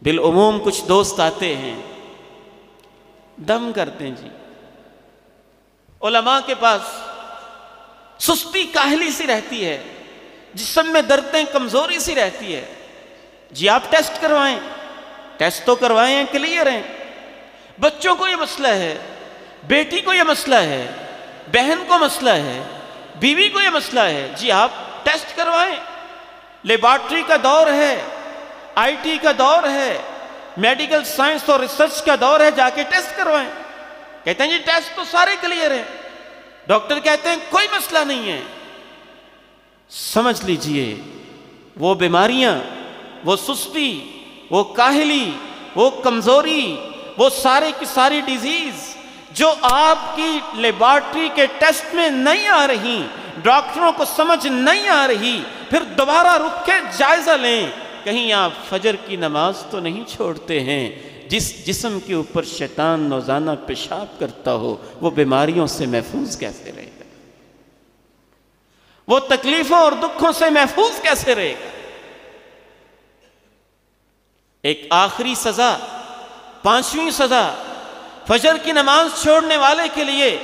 بالعموم کچھ دوست آتے ہیں، دم کرتے ہیں جی علماء کے پاس، سستی کاہلی سی رہتی ہے، جسم میں دردیں، کمزوری سی رہتی ہے، جی آپ ٹیسٹ کروائیں، ٹیسٹ تو کروائیں ہیں، کلیئر ہیں۔ بچوں کو یہ مسئلہ ہے، بیٹی کو یہ مسئلہ ہے، بہن کو مسئلہ ہے، بیوی کو یہ مسئلہ ہے، جی آپ ٹیسٹ کروائیں۔ لیبارٹری کا دور ہے، آئی ٹی کا دور ہے، میڈیکل سائنس اور ریسرچ کا دور ہے، جا کے ٹیسٹ کروائیں۔ کہتے ہیں جی ٹیسٹ تو سارے کلیئر ہیں، ڈاکٹر کہتے ہیں کوئی مسئلہ نہیں ہے۔ سمجھ لیجئے، وہ بیماریاں، وہ سستی، وہ کاہلی، وہ کمزوری، وہ سارے کی ساری ڈیزیز جو آپ کی لیبارٹری کے ٹیسٹ میں نہیں آ رہی، ڈاکٹروں کو سمجھ نہیں آ رہی، پھر دوبارہ رک کے جائزہ لیں، کہیں آپ فجر کی نماز تو نہیں چھوڑتے ہیں۔ جس جسم کے اوپر شیطان روزانہ پیشاب کرتا ہو، وہ بیماریوں سے محفوظ کیسے رہے گا؟ وہ تکلیفوں اور دکھوں سے محفوظ کیسے رہے گا؟ ایک آخری سزا، 5ویں سزا فجر کی نماز چھوڑنے والے کے لیے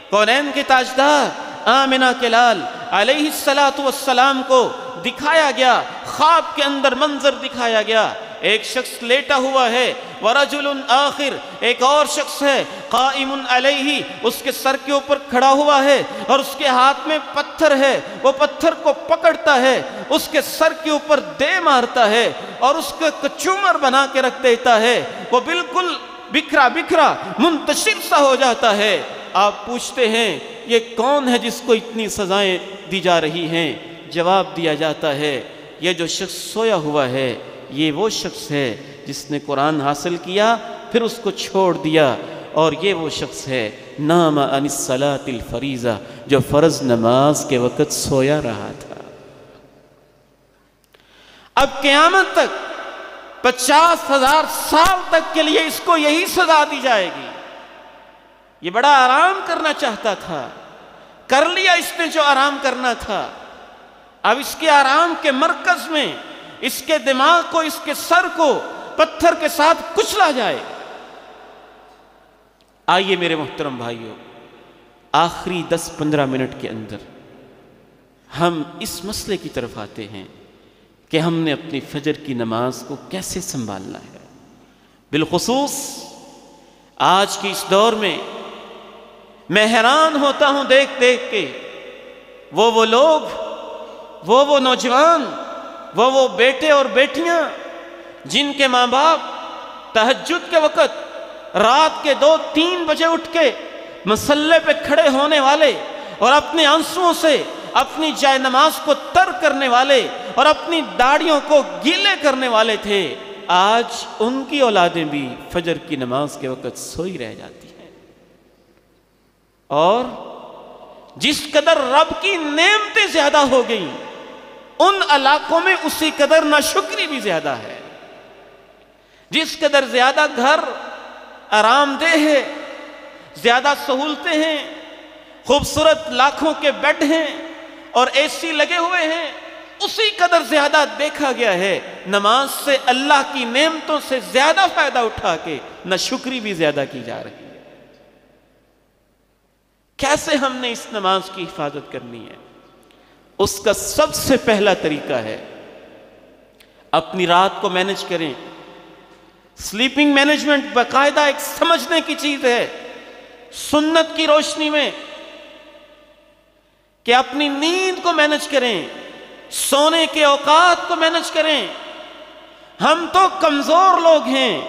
کونین کے تاجدار آمنہ کے لال علیہ الصلاۃ والسلام کو دکھایا گیا، خواب کے اندر منظر دکھایا گیا۔ ایک شخص لیٹا ہوا ہے، ورجل آخر ایک اور شخص ہے، قائم علیہ اس کے سر کے اوپر کھڑا ہوا ہے اور اس کے ہاتھ میں پتھر ہے، وہ پتھر کو پکڑتا ہے، اس کے سر کے اوپر دے مارتا ہے اور اس کو کچومر بنا کے رکھ دیتا ہے، وہ بالکل بکھرا بکھرا منتشر سا ہو جاتا ہے۔ آپ پوچھتے ہیں یہ کون ہے جس کو اتنی سزائیں دی جا رہی ہیں؟ جواب دیا جاتا ہے یہ جو شخص سویا ہوا ہے یہ وہ شخص ہے جس نے قرآن حاصل کیا پھر اس کو چھوڑ دیا، اور یہ وہ شخص ہے نام عن الصلاۃ الفریضہ جو فرض نماز کے وقت سویا رہا تھا۔ اب قیامت تک 50,000 سال تک کے لیے اس کو یہی سزا دی جائے گی۔ یہ بڑا آرام کرنا چاہتا تھا، کر لیا اس نے جو آرام کرنا تھا، اب اس کے آرام کے مرکز میں اس کے دماغ کو، اس کے سر کو پتھر کے ساتھ کچلا جائے۔ آئیے میرے محترم بھائیوں، آخری 10-15 منٹ کے اندر ہم اس مسئلے کی طرف آتے ہیں کہ ہم نے اپنی فجر کی نماز کو کیسے سنبھالنا ہے۔ بالخصوص آج کے اس دور میں میں حیران ہوتا ہوں دیکھ دیکھ کے، وہ لوگ، وہ نوجوان، وہ بیٹے اور بیٹیاں جن کے ماں باپ تہجد کے وقت رات کے 2-3 بجے اٹھ کے مصلے پہ کھڑے ہونے والے اور اپنے آنسوؤں سے اپنی جائے نماز کو تر کرنے والے اور اپنی داڑھیوں کو گیلے کرنے والے تھے، آج ان کی اولادیں بھی فجر کی نماز کے وقت سوئی رہ جاتی ہیں۔ اور جس قدر رب کی نعمتیں زیادہ ہو گئیں ان علاقوں میں اسی قدر ناشکری بھی زیادہ ہے۔ جس قدر زیادہ گھر آرام دہ ہے، زیادہ سہولتیں ہیں، خوبصورت لاکھوں کے بیڈ ہیں اور اے سی لگے ہوئے ہیں، اسی قدر زیادہ دیکھا گیا ہے نماز سے اللہ کی نعمتوں سے زیادہ فائدہ اٹھا کے ناشکری بھی زیادہ کی جا رہی ہے۔ کیسے ہم نے اس نماز کی حفاظت کرنی ہے؟ اس کا سب سے پہلا طریقہ ہے اپنی رات کو مینج کریں۔ سلیپنگ مینجمنٹ باقاعدہ ایک سمجھنے کی چیز ہے، سنت کی روشنی میں، کہ اپنی نیند کو مینج کریں، سونے کے اوقات کو مینج کریں۔ ہم تو کمزور لوگ ہیں۔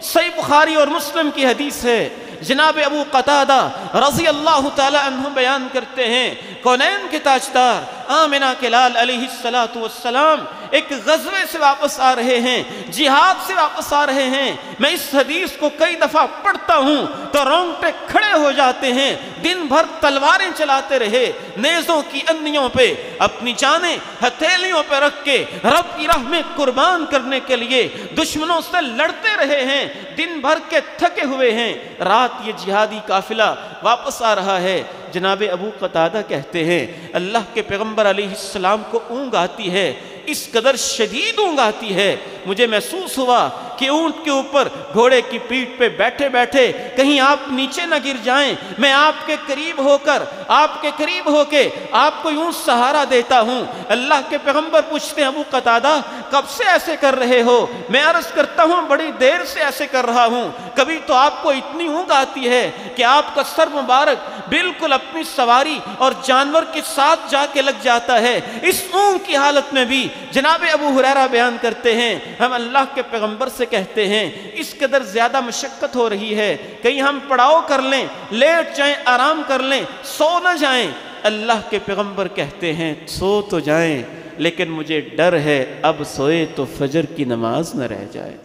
صحیح بخاری اور مسلم کی حدیث ہے، جناب ابو قتادہ رضی اللہ تعالی عنہ بیان کرتے ہیں، کونین کے تاجدار آمنہ کے لال علیہ السلام ایک غزوے سے واپس آ رہے ہیں، جہاد سے واپس آ رہے ہیں۔ میں اس حدیث کو کئی دفعہ پڑھتا ہوں تو رونگٹے کھڑے ہو جاتے ہیں۔ دن بھر تلواریں چلاتے رہے، نیزوں کی انیوں پہ اپنی جانیں ہتھیلیوں پہ رکھ کے رب کی راہ میں قربان کرنے کے لیے دشمنوں سے لڑتے رہے ہیں، دن بھر کے تھکے ہوئے ہیں۔ رات یہ جہادی قافلہ واپس آ رہا ہے۔ جناب ابو قتادہ کہتے ہیں اللہ کے پیغمبر علیہ السلام کو اونگ آتی ہے، اس قدر شدید اونگ آتی ہے، مجھے محسوس ہوا کہ اونٹ کے اوپر گھوڑے کی پیٹھ پہ بیٹھے بیٹھے کہیں آپ نیچے نہ گر جائیں، میں آپ کے قریب ہو کر، آپ کے قریب ہو کے آپ کو یوں سہارا دیتا ہوں۔ اللہ کے پیغمبر پوچھتے ہیں ابو قتادہ کب سے ایسے کر رہے ہو؟ میں عرض کرتا ہوں بڑی دیر سے ایسے کر رہا ہوں۔ کبھی تو آپ کو اتنی اونگ آتی ہے کہ آپ کا سر مبارک بالکل اپنی سواری اور جانور کے ساتھ جا کے لگ جاتا ہے۔ اس اونگ کی حالت میں بھی جناب ابو ہریرہ بیان کرتے ہیں ہم اللہ کے پیغمبر سے کہتے ہیں اس قدر زیادہ مشقت ہو رہی ہے، کہیں ہم پڑاؤ کر لیں، لیٹ جائیں، آرام کر لیں، سو نہ جائیں۔ اللہ کے پیغمبر کہتے ہیں سو تو جائیں لیکن مجھے ڈر ہے اب سوئے تو فجر کی نماز نہ رہ جائے۔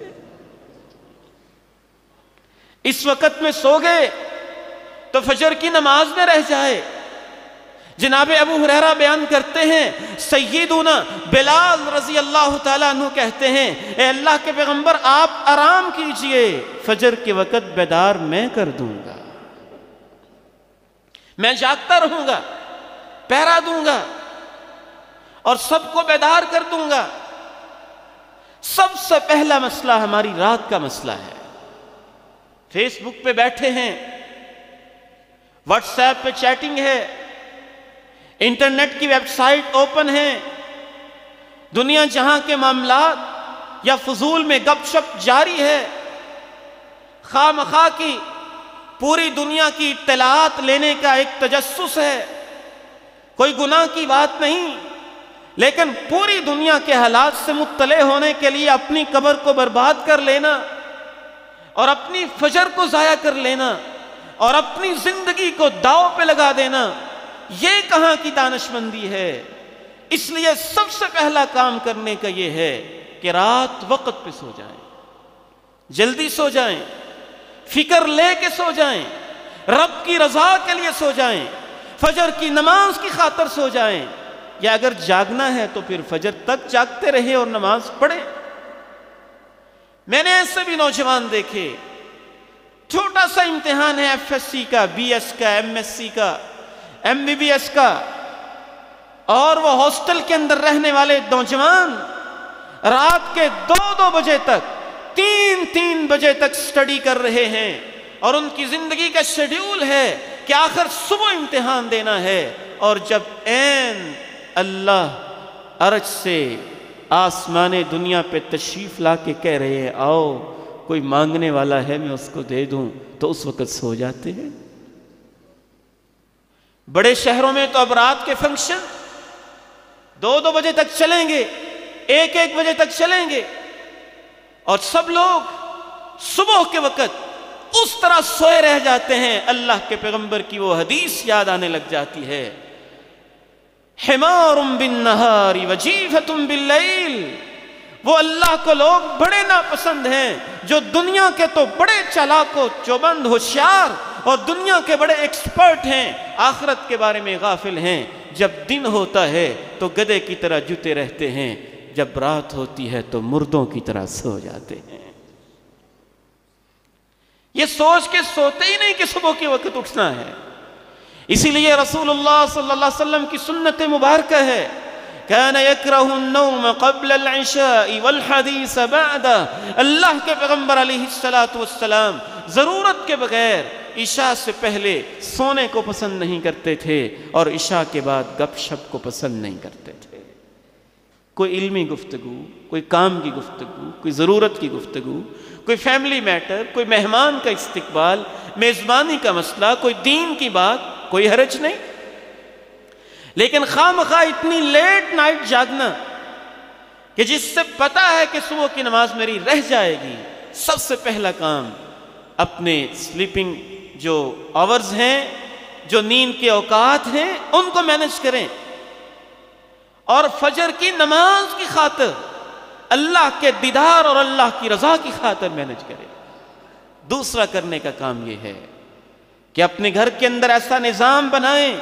اس وقت میں سو گئے تو فجر کی نماز نہ رہ جائے۔ جناب ابو ہریرہ بیان کرتے ہیں سیدنا بلال رضی اللہ تعالیٰ عنہ کہتے ہیں اے اللہ کے پیغمبر آپ آرام کیجئے، فجر کے وقت بیدار میں کر دوں گا، میں جاگتا رہوں گا، پہرا دوں گا اور سب کو بیدار کر دوں گا۔ سب سے پہلا مسئلہ ہماری رات کا مسئلہ ہے۔ فیس بک پہ بیٹھے ہیں، واٹس ایپ پہ چیٹنگ ہے، انٹرنیٹ کی ویب سائٹ اوپن ہے، دنیا جہاں کے معاملات یا فضول میں گپ شپ جاری ہے، خواہ مخواہ کی پوری دنیا کی اطلاعات لینے کا ایک تجسس ہے، کوئی گناہ کی بات نہیں، لیکن پوری دنیا کے حالات سے مطلع ہونے کے لیے اپنی قبر کو برباد کر لینا اور اپنی فجر کو ضائع کر لینا اور اپنی زندگی کو داؤ پہ لگا دینا، یہ کہاں کی دانشمندی ہے؟ اس لیے سب سے پہلا کام کرنے کا یہ ہے کہ رات وقت پہ سو جائیں، جلدی سو جائیں، فکر لے کے سو جائیں، رب کی رضا کے لیے سو جائیں، فجر کی نماز کی خاطر سو جائیں، یا اگر جاگنا ہے تو پھر فجر تک جاگتے رہے اور نماز پڑھیں۔ میں نے ایسے بھی نوجوان دیکھے، چھوٹا سا امتحان ہے ایف ایس سی کا، بی ایس کا، ایم ایس سی کا، ایم بی بی ایس کا، اور وہ ہاسٹل کے اندر رہنے والے نوجوان رات کے 2 بجے تک 3 بجے تک سٹڈی کر رہے ہیں، اور ان کی زندگی کا شیڈیول ہے کہ آخر صبح امتحان دینا ہے، اور جب عین اللہ عرش سے آسمان دنیا پہ تشریف لا کے کہہ رہے ہیں آؤ کوئی مانگنے والا ہے میں اس کو دے دوں، تو اس وقت سو جاتے ہیں۔ بڑے شہروں میں تو اب رات کے فنکشن 2 بجے تک چلیں گے، 1 بجے تک چلیں گے، اور سب لوگ صبح کے وقت اس طرح سوئے رہ جاتے ہیں۔ اللہ کے پیغمبر کی وہ حدیث یاد آنے لگ جاتی ہے، حمار بالنہار وجیفۃ باللیل۔ وہ اللہ کو لوگ بڑے ناپسند ہیں جو دنیا کے تو بڑے چالاک و چوبند ہوشیار اور دنیا کے بڑے ایکسپرٹ ہیں، آخرت کے بارے میں غافل ہیں۔ جب دن ہوتا ہے تو گدھے کی طرح جتے رہتے ہیں، جب رات ہوتی ہے تو مردوں کی طرح سو جاتے ہیں۔ یہ سوچ کے سوتے ہی نہیں کہ صبح کے وقت اٹھنا ہے۔ اسی لیے رسول اللہ صلی اللہ علیہ وسلم کی سنت مبارکہ ہے، كان يكره النوم قبل العشاء والحديث بعد۔ اللہ کے پیغمبر علیہ السلام ضرورت کے بغیر عشاء سے پہلے سونے کو پسند نہیں کرتے تھے، اور عشاء کے بعد گپ شپ کو پسند نہیں کرتے تھے۔ کوئی علمی گفتگو، کوئی کام کی گفتگو، کوئی ضرورت کی گفتگو، کوئی فیملی میٹر، کوئی مہمان کا استقبال، میزبانی کا مسئلہ، کوئی دین کی بات، کوئی حرج نہیں۔ لیکن خواہ مخواہ اتنی لیٹ نائٹ جاگنا کہ جس سے پتا ہے کہ صبح کی نماز میری رہ جائے گی، سب سے پہلا کام اپنے سلیپنگ جو آورز ہیں، جو نیند کے اوقات ہیں، ان کو مینج کریں، اور فجر کی نماز کی خاطر، اللہ کے دیدار اور اللہ کی رضا کی خاطر مینج کریں۔ دوسرا کرنے کا کام یہ ہے کہ اپنے گھر کے اندر ایسا نظام بنائیں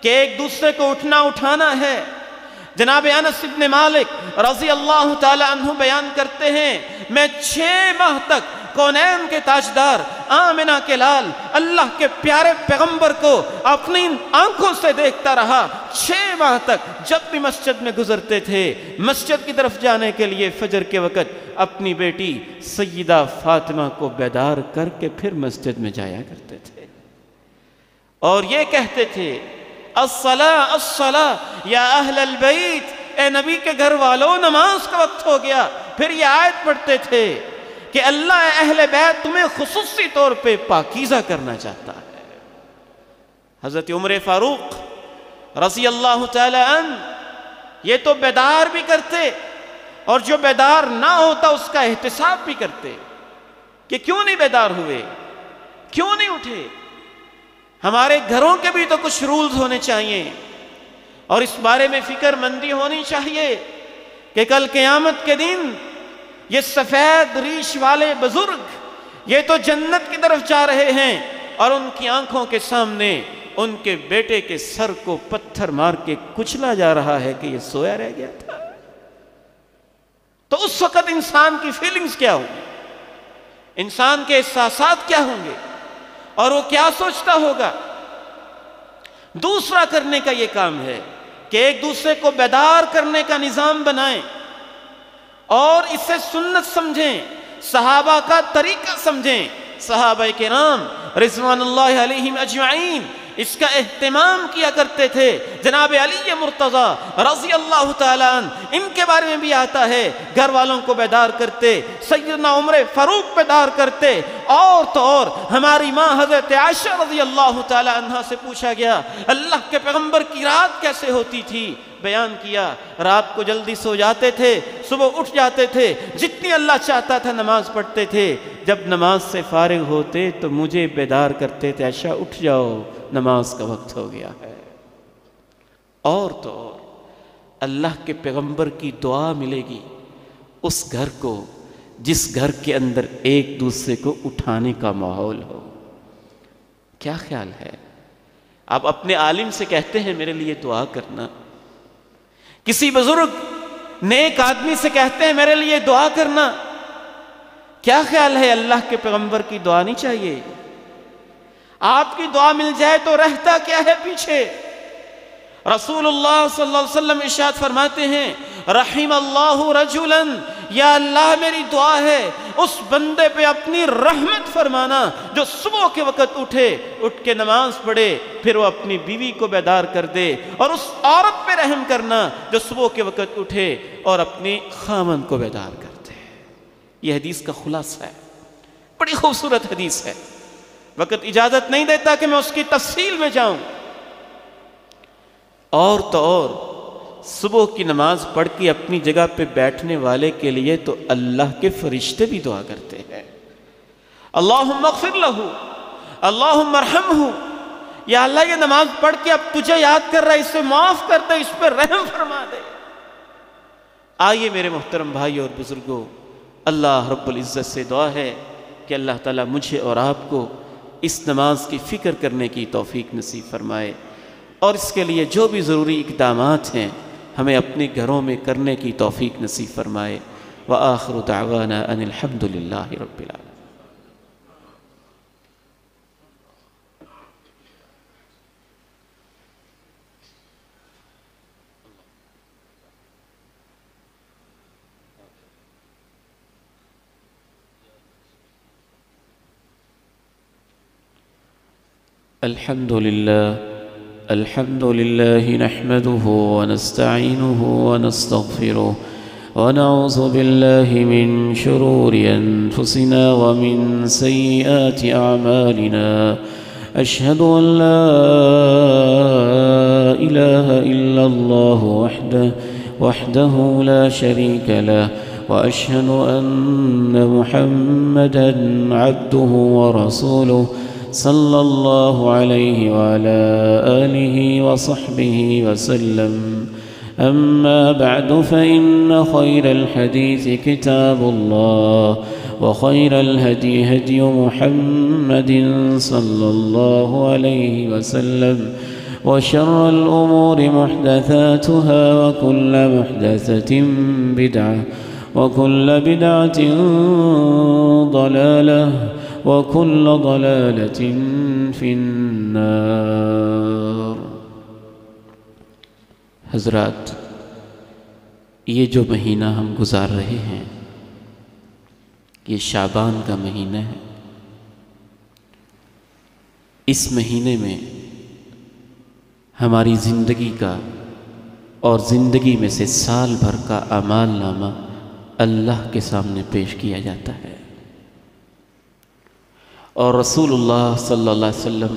کہ ایک دوسرے کو اٹھنا اٹھانا ہے۔ جناب انس بن مالک رضی اللہ تعالی عنہ بیان کرتے ہیں، میں 6 ماہ تک کونین کے تاجدار آمنہ کے لال اللہ کے پیارے پیغمبر کو اپنی آنکھوں سے دیکھتا رہا۔ 6 ماہ تک جب بھی مسجد میں گزرتے تھے، مسجد کی طرف جانے کے لیے فجر کے وقت اپنی بیٹی سیدہ فاطمہ کو بیدار کر کے پھر مسجد میں جایا کرتے تھے، اور یہ کہتے تھے الصلاة الصلاة یا اہل البیت، اے نبی کے گھر والوں نماز کا وقت ہو گیا۔ پھر یہ آیت پڑھتے تھے کہ اللہ اہل بیت تمہیں خصوصی طور پہ پاکیزہ کرنا چاہتا ہے۔ حضرت عمر فاروق رضی اللہ تعالی عنہ یہ تو بیدار بھی کرتے، اور جو بیدار نہ ہوتا اس کا احتساب بھی کرتے کہ کیوں نہیں بیدار ہوئے، کیوں نہیں اٹھے۔ ہمارے گھروں کے بھی تو کچھ رولز ہونے چاہیے، اور اس بارے میں فکر مندی ہونی چاہیے کہ کل قیامت کے دن یہ سفید ریش والے بزرگ یہ تو جنت کی طرف جا رہے ہیں، اور ان کی آنکھوں کے سامنے ان کے بیٹے کے سر کو پتھر مار کے کچلا جا رہا ہے کہ یہ سویا رہ گیا تھا۔ تو اس وقت انسان کی فیلنگز کیا ہوں گی، انسان کے احساسات کیا ہوں گے، اور وہ کیا سوچتا ہوگا۔ دوسرا کرنے کا یہ کام ہے کہ ایک دوسرے کو بیدار کرنے کا نظام بنائیں، اور اسے سنت سمجھیں، صحابہ کا طریقہ سمجھیں۔ صحابہ کرام رضوان اللہ علیہم اجمعین اس کا اہتمام کیا کرتے تھے۔ جناب علی مرتضیٰ رضی اللہ تعالیٰ عنہ، ان کے بارے میں بھی آتا ہے، گھر والوں کو بیدار کرتے، سیدنا عمر فاروق بیدار کرتے، اور تو اور ہماری ماں حضرت عائشہ رضی اللہ تعالیٰ عنہ سے پوچھا گیا اللہ کے پیغمبر کی رات کیسے ہوتی تھی؟ بیان کیا رات کو جلدی سو جاتے تھے، صبح اٹھ جاتے تھے، جتنی اللہ چاہتا تھا نماز پڑھتے تھے، جب نماز سے فارغ ہوتے تو مجھے بیدار کرتے تھے، عائشہ اٹھ جاؤ نماز کا وقت ہو گیا ہے۔ اور تو اور اللہ کے پیغمبر کی دعا ملے گی اس گھر کو جس گھر کے اندر ایک دوسرے کو اٹھانے کا ماحول ہو۔ کیا خیال ہے؟ آپ اپنے عالم سے کہتے ہیں میرے لیے دعا کرنا، کسی بزرگ نیک آدمی سے کہتے ہیں میرے لیے دعا کرنا، کیا خیال ہے اللہ کے پیغمبر کی دعا نہیں چاہیے؟ آپ کی دعا مل جائے تو رہتا کیا ہے پیچھے؟ رسول اللہ صلی اللہ علیہ وسلم ارشاد فرماتے ہیں رحم اللہ رجلا، یا اللہ میری دعا ہے اس بندے پہ اپنی رحمت فرمانا جو صبح کے وقت اٹھ کے نماز پڑھے، پھر وہ اپنی بیوی کو بیدار کر دے، اور اس عورت پہ رحم کرنا جو صبح کے وقت اٹھے اور اپنی خامن کو بیدار کر دے۔ یہ حدیث کا خلاصہ ہے، بڑی خوبصورت حدیث ہے، وقت اجازت نہیں دیتا کہ میں اس کی تفصیل میں جاؤں۔ اور تو اور صبح کی نماز پڑھ کے اپنی جگہ پہ بیٹھنے والے کے لیے تو اللہ کے فرشتے بھی دعا کرتے ہیں، اللہم اغفر لہ، اللہم ارحمہ، یا اللہ یہ نماز پڑھ کے اب تجھے یاد کر رہا ہے، اس سے معاف کر دے، اس پہ رحم فرما دے۔ آئیے میرے محترم بھائی اور بزرگوں، اللہ رب العزت سے دعا ہے کہ اللہ تعالیٰ مجھے اور آپ کو اس نماز کی فکر کرنے کی توفیق نصیب فرمائے، اور اس کے لیے جو بھی ضروری اقدامات ہیں ہمیں اپنے گھروں میں کرنے کی توفیق نصیب فرمائے۔ وآخر دعوانا ان الحمد للہ رب العالمین۔ الحمد لله نحمده ونستعينه ونستغفره ونعوذ بالله من شرور أنفسنا ومن سيئات أعمالنا، أشهد أن لا إله إلا الله وحده لا شريك له، وأشهد أن محمدًا عبده ورسوله صلى الله عليه وعلى آله وصحبه وسلم. أما بعد، فإن خير الحديث كتاب الله، وخير الهدي هدي محمد صلى الله عليه وسلم، وشر الأمور محدثاتها، وكل محدثة بدعة، وكل بدعة ضلالة، وكل ضلالة في النار۔ حضرات، یہ جو مہینہ ہم گزار رہے ہیں یہ شعبان کا مہینہ ہے۔ اس مہینے میں ہماری زندگی کا اور زندگی میں سے سال بھر کا اعمال نامہ اللہ کے سامنے پیش کیا جاتا ہے، اور رسول اللہ صلی اللہ علیہ وسلم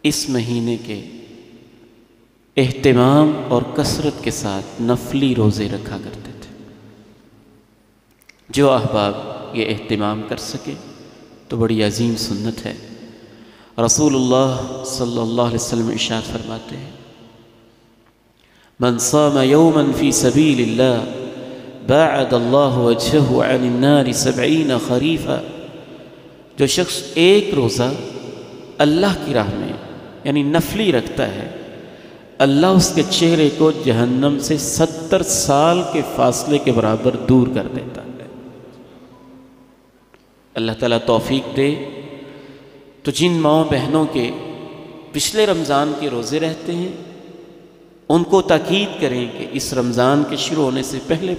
اس مہینے کے اہتمام اور کثرت کے ساتھ نفلی روزے رکھا کرتے تھے۔ جو احباب یہ اہتمام کر سکے تو بڑی عظیم سنت ہے۔ رسول اللہ صلی اللہ علیہ وسلم ارشاد فرماتے ہیں، من صام یوما فی سبیل اللہ باعد اللہ وجہہ عن النار 70 خریفا۔ جو شخص ایک روزہ اللہ کی راہ میں یعنی نفلی رکھتا ہے، اللہ اس کے چہرے کو جہنم سے 70 سال کے فاصلے کے برابر دور کر دیتا ہے۔ اللہ تعالیٰ توفیق دے تو جن ماؤں بہنوں کے پچھلے رمضان کے روزے رہتے ہیں ان کو تاکید کریں کہ اس رمضان کے شروع ہونے سے پہلے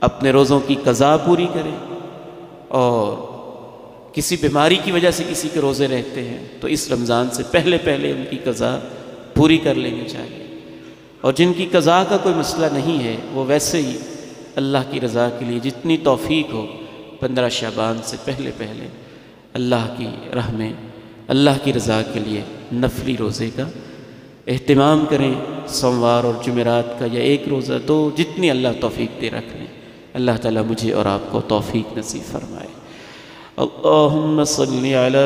اپنے روزوں کی قضا پوری کریں، اور کسی بیماری کی وجہ سے کسی کے روزے رہتے ہیں تو اس رمضان سے پہلے پہلے ان کی قضا پوری کر لینی چاہیے، اور جن کی قضا کا کوئی مسئلہ نہیں ہے وہ ویسے ہی اللہ کی رضا کے لیے جتنی توفیق ہو 15 شعبان سے پہلے پہلے اللہ کی راہ میں اللہ کی رضا کے لیے نفلی روزے کا اہتمام کریں، سوموار اور جمعرات کا یا ایک روزہ دو، جتنی اللہ توفیق دے رکھ لیں۔ اللہ تعالیٰ مجھے اور آپ کو توفیق نصیب فرمائے۔ اللہم صلی علی